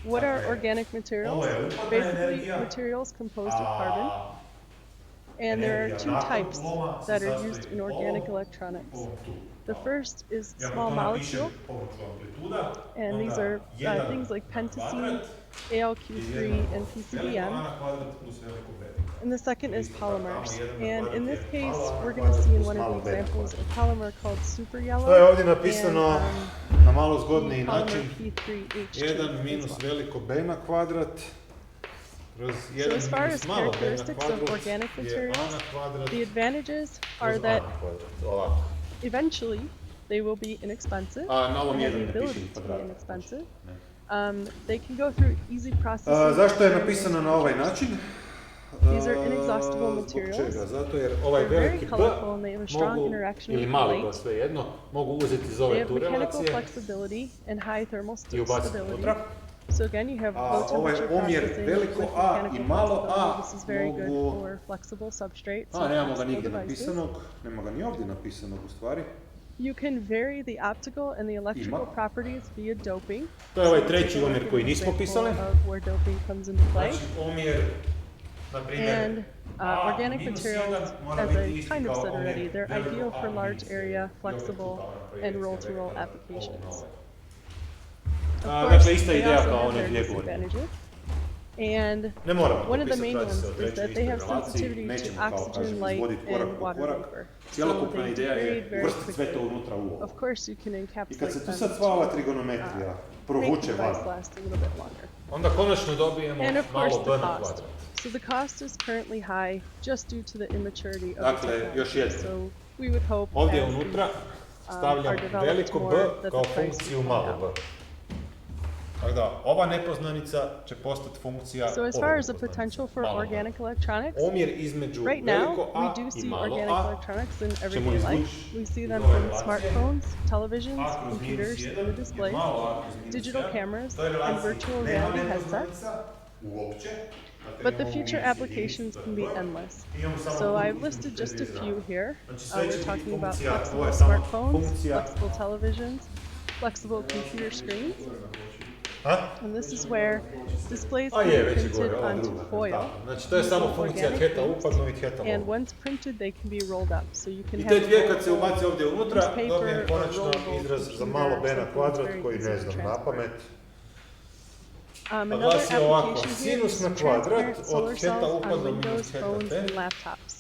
What are organic materials? Basically materials composed of carbon. And there are two types that are used in organic electronics. The first is small molecule, and these are things like pentacene, ALQ3, and PCBM. And the second is polymers. And in this case, we're going to see in one of the examples a polymer called super yellow. To je ovdje napisano na malo zgodniji polymer način. P3H2 1 minus veliko B na kvadrat. So as far as characteristics of organic materials, the advantages are that eventually they will be inexpensive and have the ability to be inexpensive. They can go through easy processing. Zašto je napisano na ovaj način? These are inexhaustible materials. Zato jer ovaj veliki B mogu, ili mali B svejedno, mogu uzeti iz ove tu relacije They have mechanical flexibility and high thermal i ubaciti stability. unutra. So again, you have low temperature processing veliko with A mechanical i malo flexibility. A This is very good mogu... for flexible substrates A, and nemamo ga flexible nigdje devices. napisanog, nema ga ni ovdje napisanog u stvari. You can vary the optical and the electrical properties via doping. To je ovaj treći omjer koji nismo pisali. Where doping comes into play. Znači omjer, na primjer, And organic materials, as I kind of said already, they're ideal for large area, flexible, and roll-to-roll applications. Dakle, ista ideja kao one dvije gore. And one of the main ones is that they have sensitivity to oxygen, light, and water vapor. Cijelokupna ideja je uvrstiti sve to unutra u ovo. Of course, you can encapsulate. I kad se tu sad sva ova trigonometrija provuče van, onda konačno dobijemo malo B na kvadrat. So the cost is currently high just due to the immaturity of Dakle, the technology. još jednom. So we would hope Ovdje as unutra are stavljam developed veliko more B that kao the price funkciju will come malo down. B. Tako da, ova nepoznanica će postati funkcija So as ove far as the nepoznanice, potential for malo B. organic electronics, Omjer između right now veliko A we do i see malo organic A electronics in ćemo everyday life. izvući We see them iz ove in relacije. smartphones, televisions, A kroz minus computers, 1 in the displays, je malo A kroz minus digital 1. cameras, To je and relacija. virtual Nema reality headsets. nepoznanica uopće. Dakle, But the imamo future minus applications can be jedinicu endless. Imamo samo So drugu I've listed između just a te dvije few strane. here. Znači, sve će We're biti talking about funkcija, ovo flexible je samo smartphones, funkcija. flexible televisions, flexible computer screens. And this is where displays A can je, be već je printed gore, ova onto druga. foil. Znači, to je samo using funkcija organic theta inks, upadno i theta and volno. once printed, they can be rolled up. So you can I have te dvije kad se ubaci ovdje unutra, newspaper dobijem or konačno rollable izraz za computer, malo B na something kvadrat very koji easy ne to znam na transport. pamet. Another glasi ovako, application here sinus is na kvadrat transparent od solar theta cells on upadno Windows minus theta phones t. and laptops.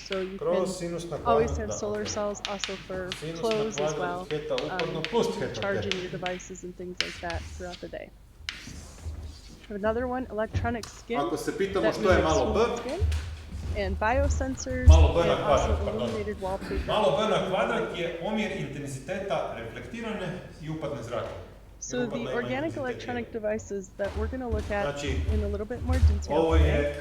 So you Kroz can sinus na always kvadrat, have da, solar ok. cells also for Sinus na clothes as kvadrat well, theta upadno plus theta t. charging your devices and things like that throughout the day. Another one, electronic skin. Ako se pitamo that što je mimics malo B, human skin, and biosensors, malo B and na also kvadrat, pardon. illuminated wallpaper. Malo B na kvadrat je omjer intenziteta reflektirane i upadne zrake. So the organic electronic devices that we're going to look at Znači, in a little bit more detail ovo today je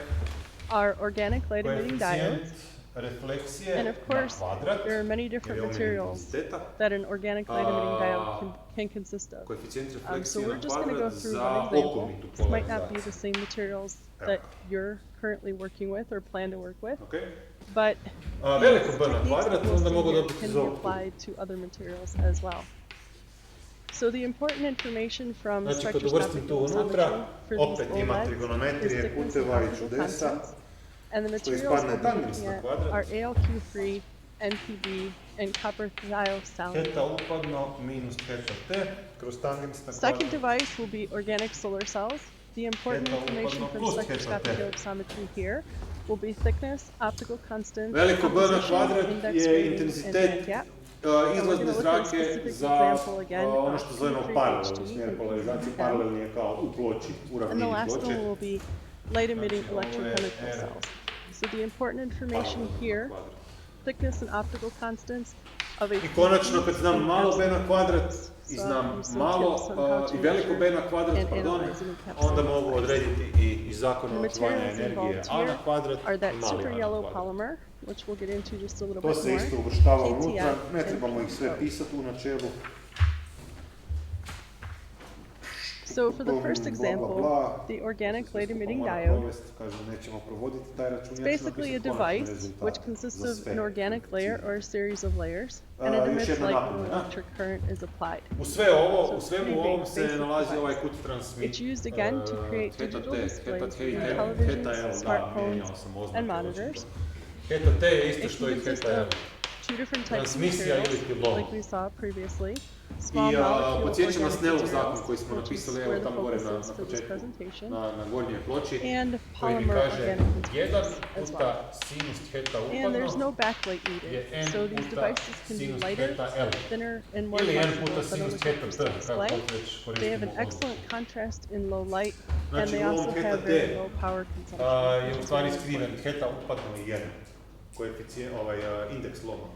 are organic light emitting koeficijent diodes. refleksije And of course, na kvadrat, there are many different jer je omjer materials intenziteta. that an organic light emitting diode can consist of. Koeficijent So refleksije we're na just going to go kvadrat through za one example. okolitu This might not be polarizaciju. the same materials that you're currently working with or plan to work with, Okay. but veliko these B na techniques kvadrat, that we'll onda see mogu here dobiti can iz be ovog applied to other materials as well. So the important information from Znači, kad spectroscopic uvrstim tu unutra, oscillometry for opet these ima OLEDs is trigonometrije, thickness puteva of i optical čudesa, contents. And the što materials ispadne we'll be tangens looking na at kvadrat. are ALQ3, NPB, and copper thiophthalate. Theta upadno minus theta t kroz tangens na Second kvadrat. device will be organic solar cells. The important Theta information upadno from plus spectroscopic theta T. ellipsometry here will be thickness, optical constants, Veliko B na composition, kvadrat index je rating, and intenzitet band gap. izlazne And we're going to look at a zrake specific za example again ono of što zovemo P3 paralelni HT smjer and polarizacije. P3M. Paralelni je kao u ploči, u And the ravnini last ploče. one will be light emitting Znači, ovo je electrochemical R. cells. So the important information here, thickness and optical constants of a I konačno, kad znam and malo b na absolute kvadrat thickness. i So znam I'll use some malo tips on how to i veliko measure b na kvadrat, and pardon, analyze an encapsulated onda mogu device. odrediti i zakon The očuvanja materials energije involved a na here kvadrat are i that mali super a na yellow kvadrat. polymer, which we'll get into just a little To bit se more, isto uvrštava PTF unutra, ne and trebamo ih sve PTO. pisati u načelu. So for the first example, the organic light emitting diode, it's basically a device which consists of an organic layer or a series of layers, and it emits light when an electric current is applied. U sve ovo, So u it's svemu pretty ovom big, se basic nalazi ovaj device. kut transmit. It's used again to create Heta digital T, displays Heta T, in Heta televisions, L, da, smartphones, mijenjao sam oznake and već. monitors. Heta T je isto It što can i consist Heta L. of two different types of Transmisija materials, ili pilon. like we saw previously. Small I molecule podsjećam nas organic Snellov zakon materials, koji smo which is napisali where evo the tamo gore focus na is for this početku, presentation, na gornjoj ploči, and koji mi polymer kaže organic 1 materials as puta well. sinus heta And there's no upadno backlight je needed, n so these puta devices can be sinus lighter, heta L. thinner, and more Ili n flexible puta than a sinus liquid heta crystal T, kako display. već They have an koristimo excellent contrast in low light, and Znači, they u ovom also heta have T, very low power consumption. je which u is stvari very skriven important. heta upadno je 1, koeficijent, indeks loma.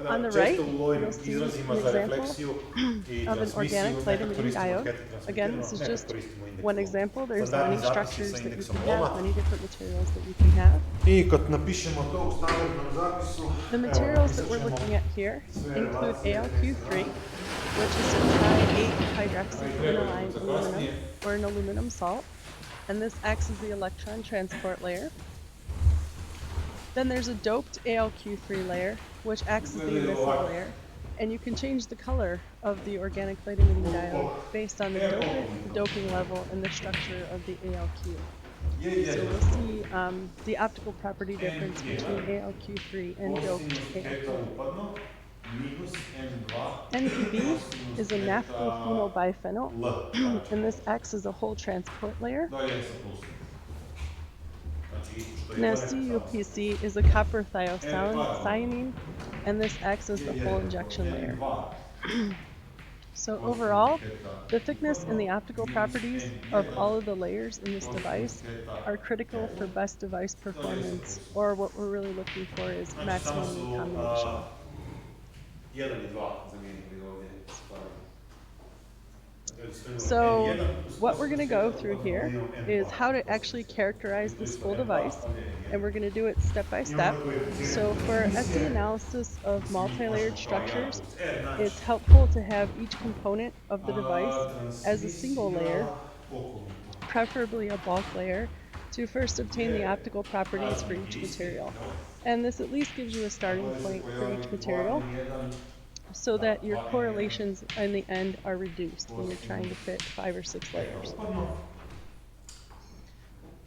On the Često right, u ovim you'll see izrazima an za example refleksiju i of an transmisiju organic light nekad emitting koristimo diode. heta Again, this is transmitirano, nekad just koristimo indeks one loma. example. There's Standardni many zapisi structures sa that you indeksom can loma. have, many different materials that you can have. I kad napišemo to u standardnom zapisu, The materials that we're looking at here include AlQ3, which is a tri-8-hydroxyquinoline aluminum, or an aluminum salt, and this acts as the electron transport layer. Then there's a doped AlQ3 layer, which acts as the emissive layer, and you can change the color of the organic light emitting diode based on the dopant, the doping level, and the structure of the AlQ. So we'll see the optical property difference between AlQ3 and doped AlQ3. NPB is a naphthyl biphenyl, and this acts as a whole transport layer. Now CuPC is a copper thiocyanine, and this acts as the whole injection layer. So overall, the thickness and the optical properties of all of the layers in this device are critical for best device performance, or what we're really looking for is maximum recombination. So what we're going to go through here is how to actually characterize this full device, and we're going to do it step by step. So for SE analysis of multi-layered structures, it's helpful to have each component of the device as a single layer, preferably a bulk layer, to first obtain the optical properties for each material. And this at least gives you a starting point for each material, so that your correlations in the end are reduced when you're trying to fit 5 or 6 layers.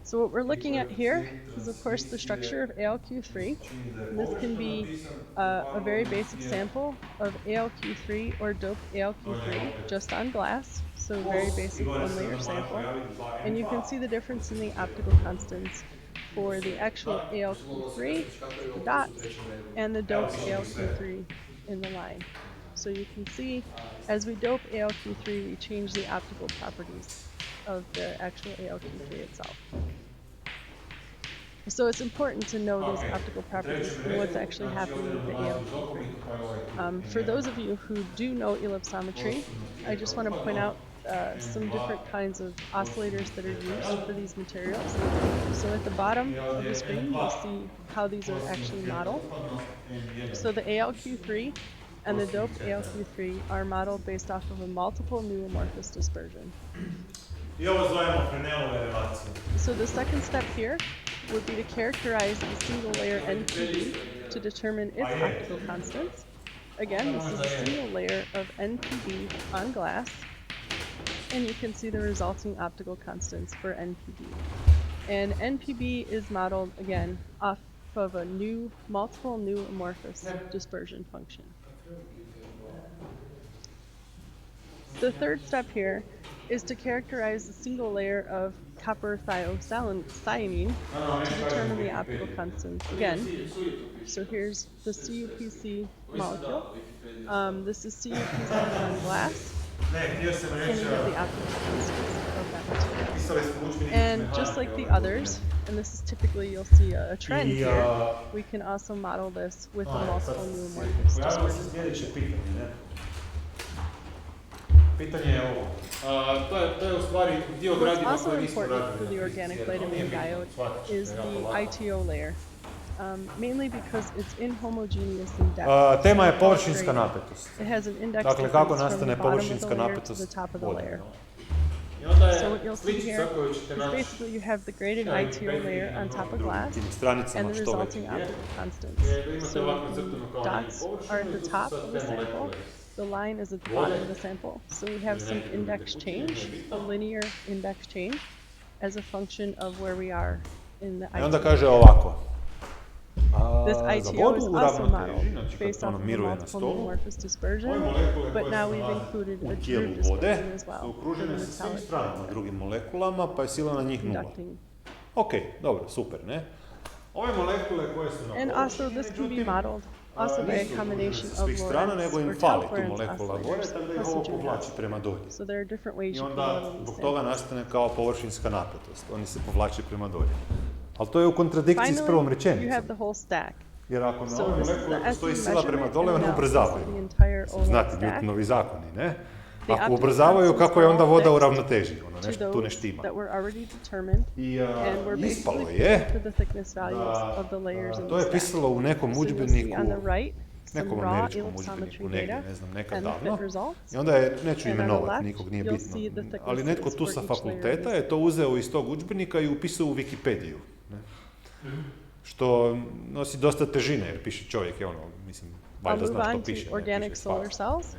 So what we're looking at here is, of course, the structure of AlQ3. And this can be a very basic sample of AlQ3 or doped AlQ3 just on glass, so very basic one-layer sample. And you can see the difference in the optical constants for the actual AlQ3, the dots, and the doped AlQ3 in the line. So you can see, as we dope AlQ3, we change the optical properties of the actual AlQ3 itself. So it's important to know these optical properties and what's actually happening with the AlQ3. For those of you who do know ellipsometry, I just want to point out some different kinds of oscillators that are used for these materials. So at the bottom of the screen, you'll see how these are actually modeled. So the AlQ3 and the doped AlQ3 are modeled based off of a multiple new amorphous dispersion. So the second step here would be to characterize the single layer NPB to determine its optical constants. Again, this is a single layer of NPB on glass, and you can see the resulting optical constants for NPB. And NPB is modeled, again, off of a multiple new amorphous dispersion function. The third step here is to characterize a single layer of copper thiocyanine to determine the optical constants again. So here's the CuPC molecule. This is CuPC on glass. And we have the optical constants of that material. And just like the others, and this is typically, you'll see a trend here, we can also model this with a multiple new amorphous dispersion function. Pitanje je ovo. To je u stvari dio What's gradiva also koje nismo important radili. for the organic vitamin diode is the ITO layer, mainly because it's inhomogeneous in depth. Tema je površinska napetost. It has an index Dakle, kako difference from the nastane bottom of površinska the layer to napetost the top of the vode. layer. I onda So je what you'll see here sličica koju is ćete naći basically you have the graded ITO layer on top of glass tim and stranicama the što već resulting je. optical constants. So the dots are at the top of the sample, the line is at the bottom of the sample. So we have some index change, a linear index change, as a function of where we are in the I onda ITO. kaže ovako. This Za ITO vodu is u also ravnoteži, modeled znači kad based ono off of a miruje na multiple stolu, amorphous dispersion, ove molekule but koje now se we've nalaze included u a tijelu Drude vode dispersion as well su for the okružene sa svim metallic stranama drugim molekulama, pa je sila na njih nula. conducting. Ok, dobro, super, ne? Ove molekule koje su na And površini, also this can be međutim, modeled also by a nisu combination okružene sa of svih strana, Lorentz nego im or fali tu Lorentz molekula gore, oscillators, tako da ih plus ovo a Drude. povlači prema dolje. So there are different ways I you can onda model these zbog things. toga nastane kao površinska napetost. Oni se povlače prema dolje. Ali to je u kontradikciji s prvom Finally, you have rečenicom. the whole stack. Jer ako na So ove this is molekule the postoji SE sila prema measurement dole, and one analysis ubrzavaju. of the entire Mislim, OLED znate, stack. Newtonovi zakoni, ne? The Ako optical ubrzavaju, constants kako je are onda all voda u fixed ravnoteži? Ono, to nešto tu ne those štima. that were already determined, I and we're ispalo basically je putting to the thickness values of the layers in to the je stack. pisalo u nekom So you'll see udžbeniku, on the right some nekom raw američkom ellipsometry udžbeniku, negdje, data ne znam, nekad and the davno. fit results. I onda je, neću And on the imenovat, left, nikog nije you'll bitno, see the ali netko thicknesses tu for sa each layer fakulteta of je the to uzeo iz tog udžbenika i upisao u Wikipediju. Ne? Što nosi dosta težine, jer piše čovjek, je ono, mislim, I'll valjda move zna što on piše. to ne, organic piše solar svašta. cells.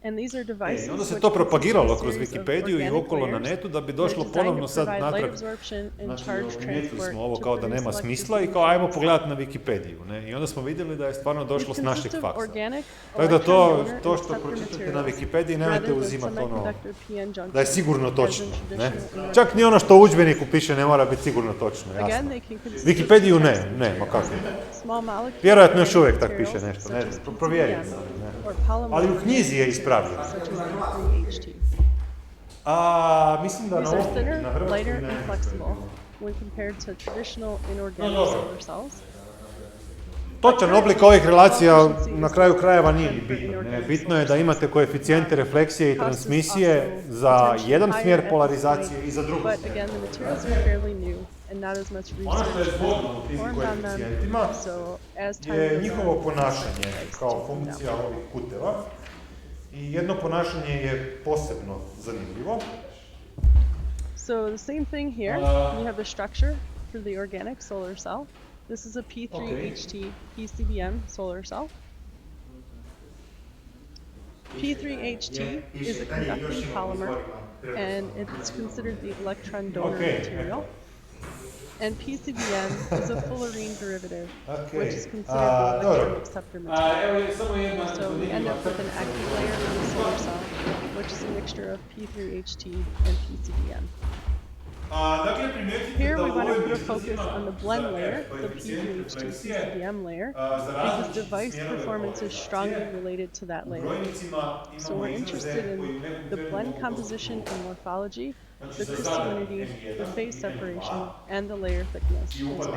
And these are devices I onda se which to consist of a propagiralo kroz series of Wikipediju i organic okolo na layers netu da bi that došlo are designed ponovno to sad provide light natrag. absorption and Znači, charge primijetili transport smo ovo to kao da produce nema electricity smisla i kao ajmo neutrons. pogledati na Wikipediju, ne? I onda smo vidjeli da je stvarno došlo It s našeg consists of faksa. organic, Tako da electron donor, to and što acceptor pročitate na materials, Wikipediji nemojte rather than uzimati ono semiconductor PN da je junctions, sigurno as točno, in ne? traditional Čak ni ono što u udžbeniku piše ne mora biti sigurno točno, Again, jasno. they can consist of Wikipediju two ne, types of ne, ma kako. small molecule Vjerojatno još uvijek tak materials, piše nešto, such ne as znam, provjerite. PCBM, Ne? or polymer Ali u knjizi je materials, ispravljeno. such as O3.P25.19012023. Mislim da na These are ovom, thinner, na hrvatskom lighter, ne. and flexible when compared to traditional inorganic No, solar cells. Točan oblik ovih relacija na kraju krajeva nije ni bitno. Ne? Bitno je da imate koeficijente refleksije i transmisije za jedan smjer polarizacije i za drugi But smjer. again, the materials are fairly new and not as much Ono što je research has zgodno u been tim performed on them, koeficijentima so as time je goes njihovo on, ponašanje price kao to come funkcija down. ovih kuteva. I jedno ponašanje je posebno zanimljivo. So the same thing here, you have the structure for the organic solar cell. This is a P3HT PCBM solar cell. P3HT is a conducting polymer, and it's considered the electron donor material. And PCBM is a fullerene derivative, which is considered the electron acceptor material. So we end up with an active layer in the solar cell, which is a mixture of P3HT and PCBM. Here we want to put a focus on the blend layer, the P3HT PCBM layer, because device performance is strongly related to that layer. So we're interested in the blend composition and morphology, the crystallinity, the phase separation, and the layer thickness as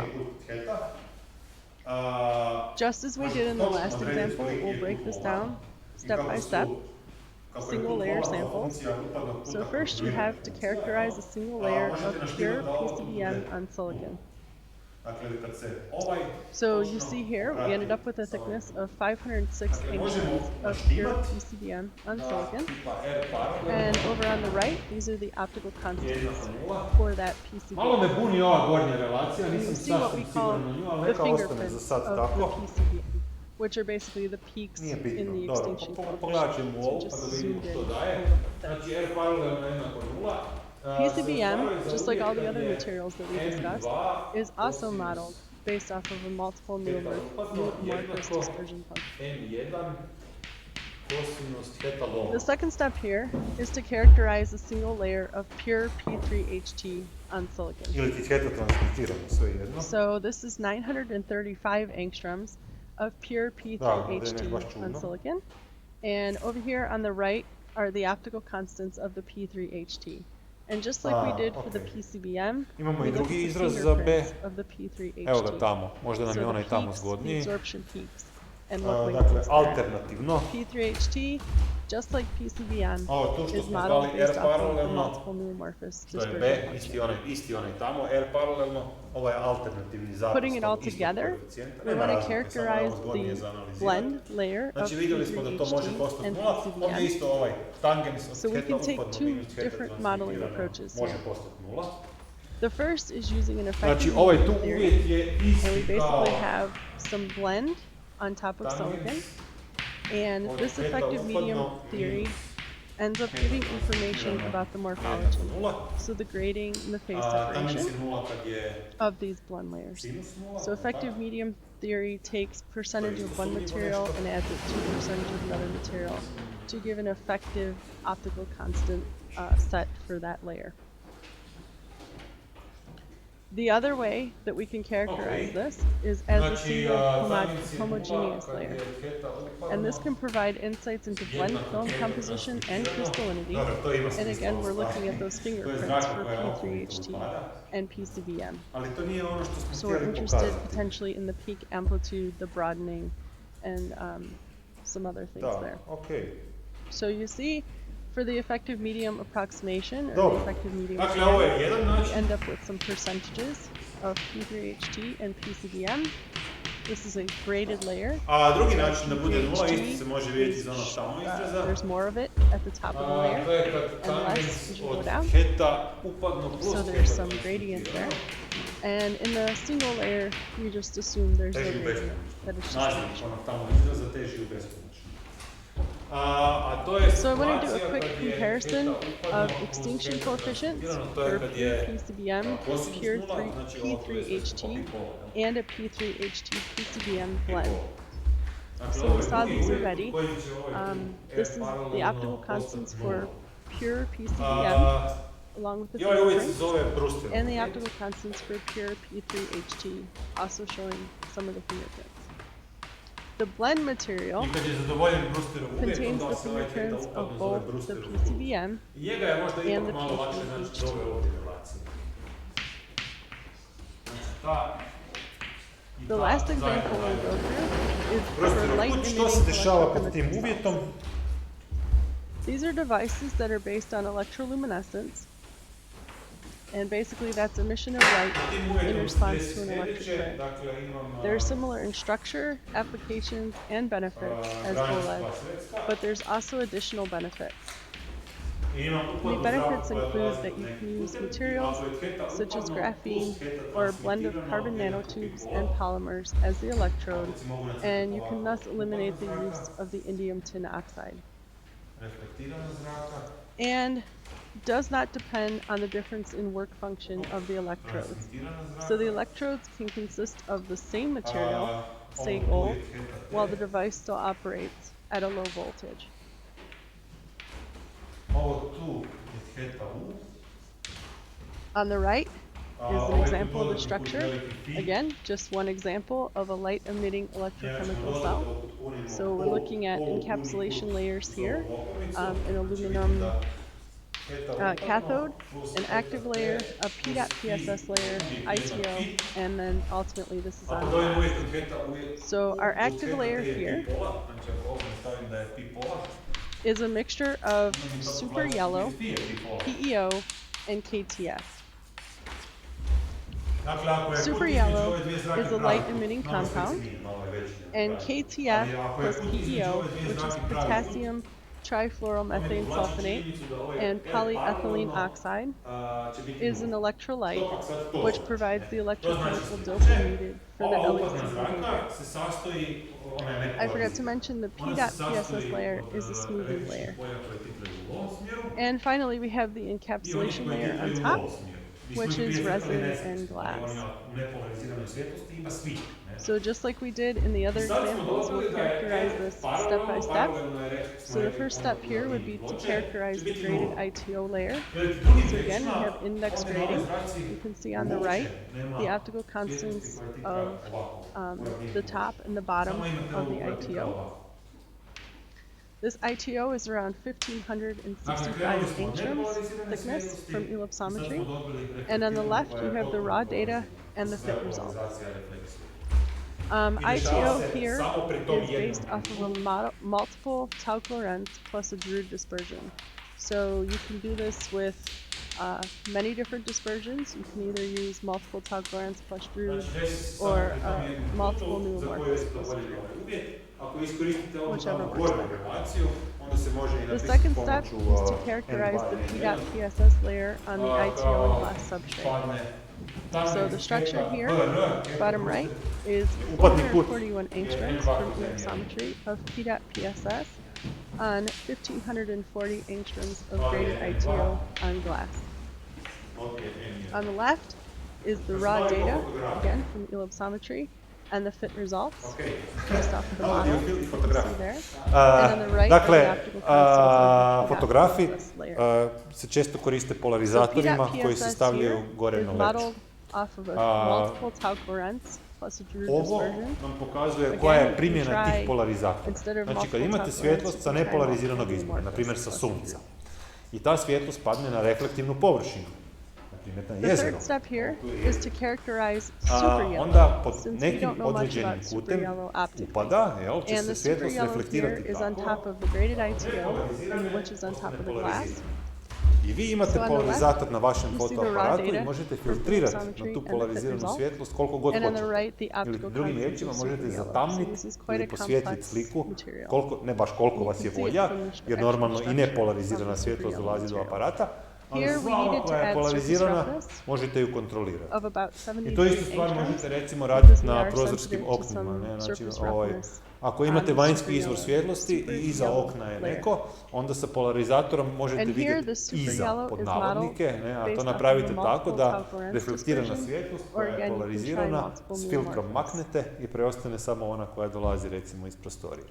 well. Just as we did in the last example, we'll break this down step by step. Single layer samples. So first you have to characterize a single layer of pure PCBM on silicon. So you see here, we ended up with a thickness of 506 angstroms of pure PCBM on silicon. And over on the right, these are the optical constants for that Malo me PCBM. buni ova gornja relacija, And you nisam see what sasvim we call siguran na nju, ali the neka ostane za fingerprints sad of the tako. PCBM, which are basically the peaks Nije in bitno, the dobro, extinction pogledat coefficient. ćemo So ovo just pa da zoomed vidimo in što a daje. little bit there. Znači R paralelno jednako nula. PCBM, just like all the other materials that we discussed, is also modeled based off of a multiple new amorphous dispersion function. Kosinus theta log. The second step here is to characterize a single layer of pure P3HT on silicon. Ili ti theta transmitiramo, sve jedno. So this is 935 angstroms of pure P3HT on silicon. And over here on the right are the optical constants of the P3HT. And just like we did for the PCBM, imamo we i look drugi at the izraz za B. fingerprints of the P3HT. Evo ga tamo, možda nam So je the onaj tamo peaks, zgodniji. the absorption peaks. And look what Dakle, you see there. alternativno. P3HT, just like PCBM, Ovo tu što is smo modeled zvali based R off of the paralelno, multiple new amorphous to je dispersion B, function. isti onaj tamo, R paralelno, ovo je alternativni zapis. Putting it all together, we want to characterize the blend layer of Znači vidjeli smo da to može P3HT postati and 0, ovdje PCBM. isto ovaj tangens od So we theta can take upadno two minus theta different modeling transmitirano approaches može here. postati 0. The first is using an Znači effective ovaj tu medium theory, uvjet je and we isti kao basically have some blend on top of silicon. And od this theta effective medium upadno theory minus ends up giving information about the morphology, 0. so the grading and the phase Tangens je separation 0 kad je of these blend layers. sinus 0. So effective medium theory takes percentage of one material and adds it to percentage of another material to give an effective optical constant set for that layer. The other way that we can characterize this is as a single homogeneous layer. And this can provide insights into blend film composition and crystallinity. And again, we're looking at those fingerprints for P3HT and PCBM. So we're interested potentially in the peak amplitude, the broadening, and some other things there. So you see, for the effective medium approximation, or the effective medium standard, we end up with some percentages of P3HT and PCBM. This is a graded layer. A drugi način da bude 0 isto se može vidjeti iz onog tamo izraza. There's more of it at the top of the layer, To je kad and less tangens as you go od down. theta upadno plus So there's some gradient there. And in the single layer, we just assume there's no teži u gradient, beskonačno. that it's just Naziv natural. onog tamo izraza teži u beskonačno. A to je So I want to do a situacija quick kad je comparison theta of upadno extinction plus coefficients theta transmitirano, to je for kad je PCBM, kosinus pure 0, znači ovo tu je sve P3HT, skupa and a P3HT PCBM blend. Dakle, So ovo we je saw drugi these uvjet already. u kojem će ovaj This is the paralelno optical constants postati for 0. pure PCBM, along with the I ovaj uvjet se fingerprints, zove Brewsterov and the uvjet. optical constants for pure P3HT, also showing some of the fingerprints. The blend material I kad je zadovoljen Brewsterov uvjet, contains onda the se ovaj theta fingerprints of upadno zove both the Brewsterov uvjet. PCBM I njega je možda and ipak the malo lakše naći P3HT. do ove ovdje relacije. Znači ta The last example we'll go through is for Brewsterov light put, što emitting se dešava pod tim electrochemical uvjetom? cells. These are devices that are based on electroluminescence, and basically that's emission of light Tim in uvjetom response to an sljedeće, electric current. dakle imam They're similar in structure, applications, and benefits as OLED, but there's also additional benefits. The benefits include that you can use materials such as graphene or a blend of carbon nanotubes and polymers as the electrode, and you can thus eliminate the use of the indium tin oxide. And does not depend on the difference in work function of the electrodes. So the electrodes can consist of the same material, say gold, while the device still operates at a low voltage. Ovo tu je theta U. On the right is an example of the structure. Again, just one example of a light emitting electrochemical cell. So we're looking at encapsulation layers here, an aluminum cathode, an active layer, a PDOT-PSS layer, ITO, and then ultimately this is on glass. So our active layer here is a mixture of super yellow, PEO, and KTF. Super yellow is a light emitting compound, and KTF plus PEO, which is potassium trifluoromethane sulfonate and polyethylene oxide, is an electrolyte which provides the electrochemical doping needed for the LEC behavior. I forgot to mention the PDOT-PSS layer is a smoothing layer. And finally, we have the encapsulation layer on top, which is resin and glass. So just like we did in the other examples, we'll characterize this step by step. So the first step here would be to characterize the graded ITO layer. So again, we have index grading. You can see on the right the optical constants of the top and the bottom of the ITO. This ITO is around 1,565 angstroms thickness from ellipsometry. And on the left, you have the raw data and the fit result. ITO here is based off of a multiple tau Lorentz plus a Drude dispersion. So you can do this with many different dispersions. You can either use multiple tau Lorentz plus Drude or multiple neuromorphous plus Drude, whichever works better. The second step is to characterize the P.PSS layer on the ITO and glass substrate. So the structure here, bottom right, is 441 angstroms from ellipsometry of P.PSS on 1,540 angstroms of graded ITO on glass. On the left is the raw data, again from ellipsometry, and the fit results based off of the model you see there. And on the right dakle, are the optical constants of fotografi this layer. se često koriste polarizatorima koji se stavljaju gore na leđu. Off of a multiple tau Lorentz plus a Drude Ovo dispersion. nam pokazuje koja je primjena tih polarizatora. Znači kad imate svjetlost sa nepolariziranog izvora, na primjer sa sunca, i ta svjetlost padne na reflektivnu površinu, na primjer na The jezero, third step here is to characterize super yellow, onda pod since we nekim don't know much određenim about super putem yellow optically. upada, će And se the super svjetlost yellow here reflektirati is on tako, top of the graded ITO, which is on top of the glass. i vi imate So on the polarizator na vašem you see the raw fotoaparatu i data možete from filtrirati ellipsometry na tu and the fit polariziranu result. svjetlost koliko god And on the hoćete. right, the Ili optical drugim constants riječima of možete super yellow. So zatamniti this is quite ili a posvijetliti complex sliku, material. koliko, ne baš koliko vas je You can see it volja, from the jer actual normalno i structure nepolarizirana of the svjetlost super dolazi do yellow aparata, ali Here we sva ova needed to koja je add surface polarizirana roughness možete ju kontrolirati. of about I to 73 istu stvar angstroms, možete recimo because raditi we na are prozorskim sensitive to oknima. some Ne? Znači, surface roughness ako imate on vanjski super izvor yellow, svjetlosti super i iza yellow okna je layer. neko, onda sa polarizatorom možete And here the vidjeti super iza yellow pod is navodnike, modeled ne? A based to off of napravite a tako multiple da tau Lorentz reflektirana dispersion, svjetlost or koja je again, you can try polarizirana multiple s filtrom neuromorphs. maknete i preostane samo ona koja dolazi recimo iz prostorije.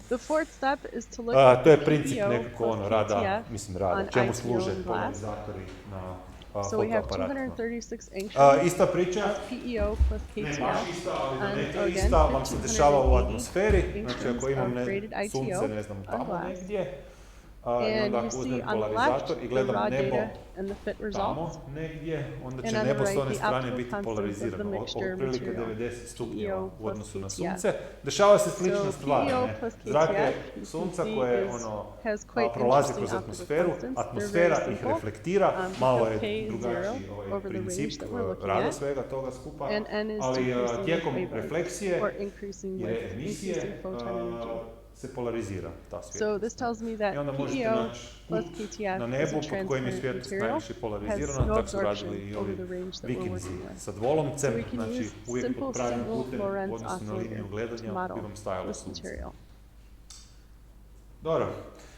The fourth step is to look at To je the princip PEO nekako plus rada, PTF mislim rada, on čemu ITO služe and glass. polarizatori na So we have fotoaparatima. 236 angstroms Ista priča, of PEO plus ne KTF baš ista, ali on, donekle again, ista vam se dešava u 1580 atmosferi, znači angstroms ako imam of graded ITO sunce, ne znam, on tamo glass. negdje, i And onda you ako see uzmem on the left polarizator i the gledam raw nebo data and the fit tamo results. negdje, onda And će on the nebo s right, one the strane optical biti constants of the polarizirano, mixture otprilike material, 90 stupnjeva PEO u plus odnosu na KTF. sunce. Dešava se slična So stvar, PEO ne? plus Zrak KTF, je you can sunca see koje is- ono, has quite prolazi interesting kroz optical atmosferu, constants. They're atmosfera very ih simple. reflektira, Because malo K je is drugačiji zero ovaj over the range princip that we're looking rada at. svega toga skupa, And N is ali decreasing tijekom with wavelength, refleksije or increasing i with emisije decreasing photon energy. se polarizira ta So svjetlost. this tells me that I onda možete PEO naći plus put KTF na is nebu a pod kojim je transparent svjetlost material, najviše has polarizirana, no tako su absorption radili i over ovi the range that we're vikinzi working with. sa dvolomcem, So we can znači use uvijek simple pod pravim single putem u Lorentz odnosu na oscillator liniju to gledanja model bi vam stajalo this sunce. material. Dobro,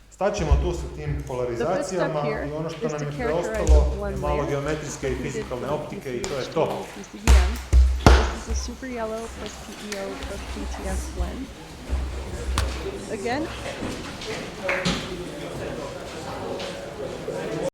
staćemo tu sa tim polarizacijama here i ono što is nam to je characterize preostalo the je blend malo layer. geometrijske i fizikalne optike i to je to. PCBM. This is a super yellow plus PEO plus PTF blend. Again,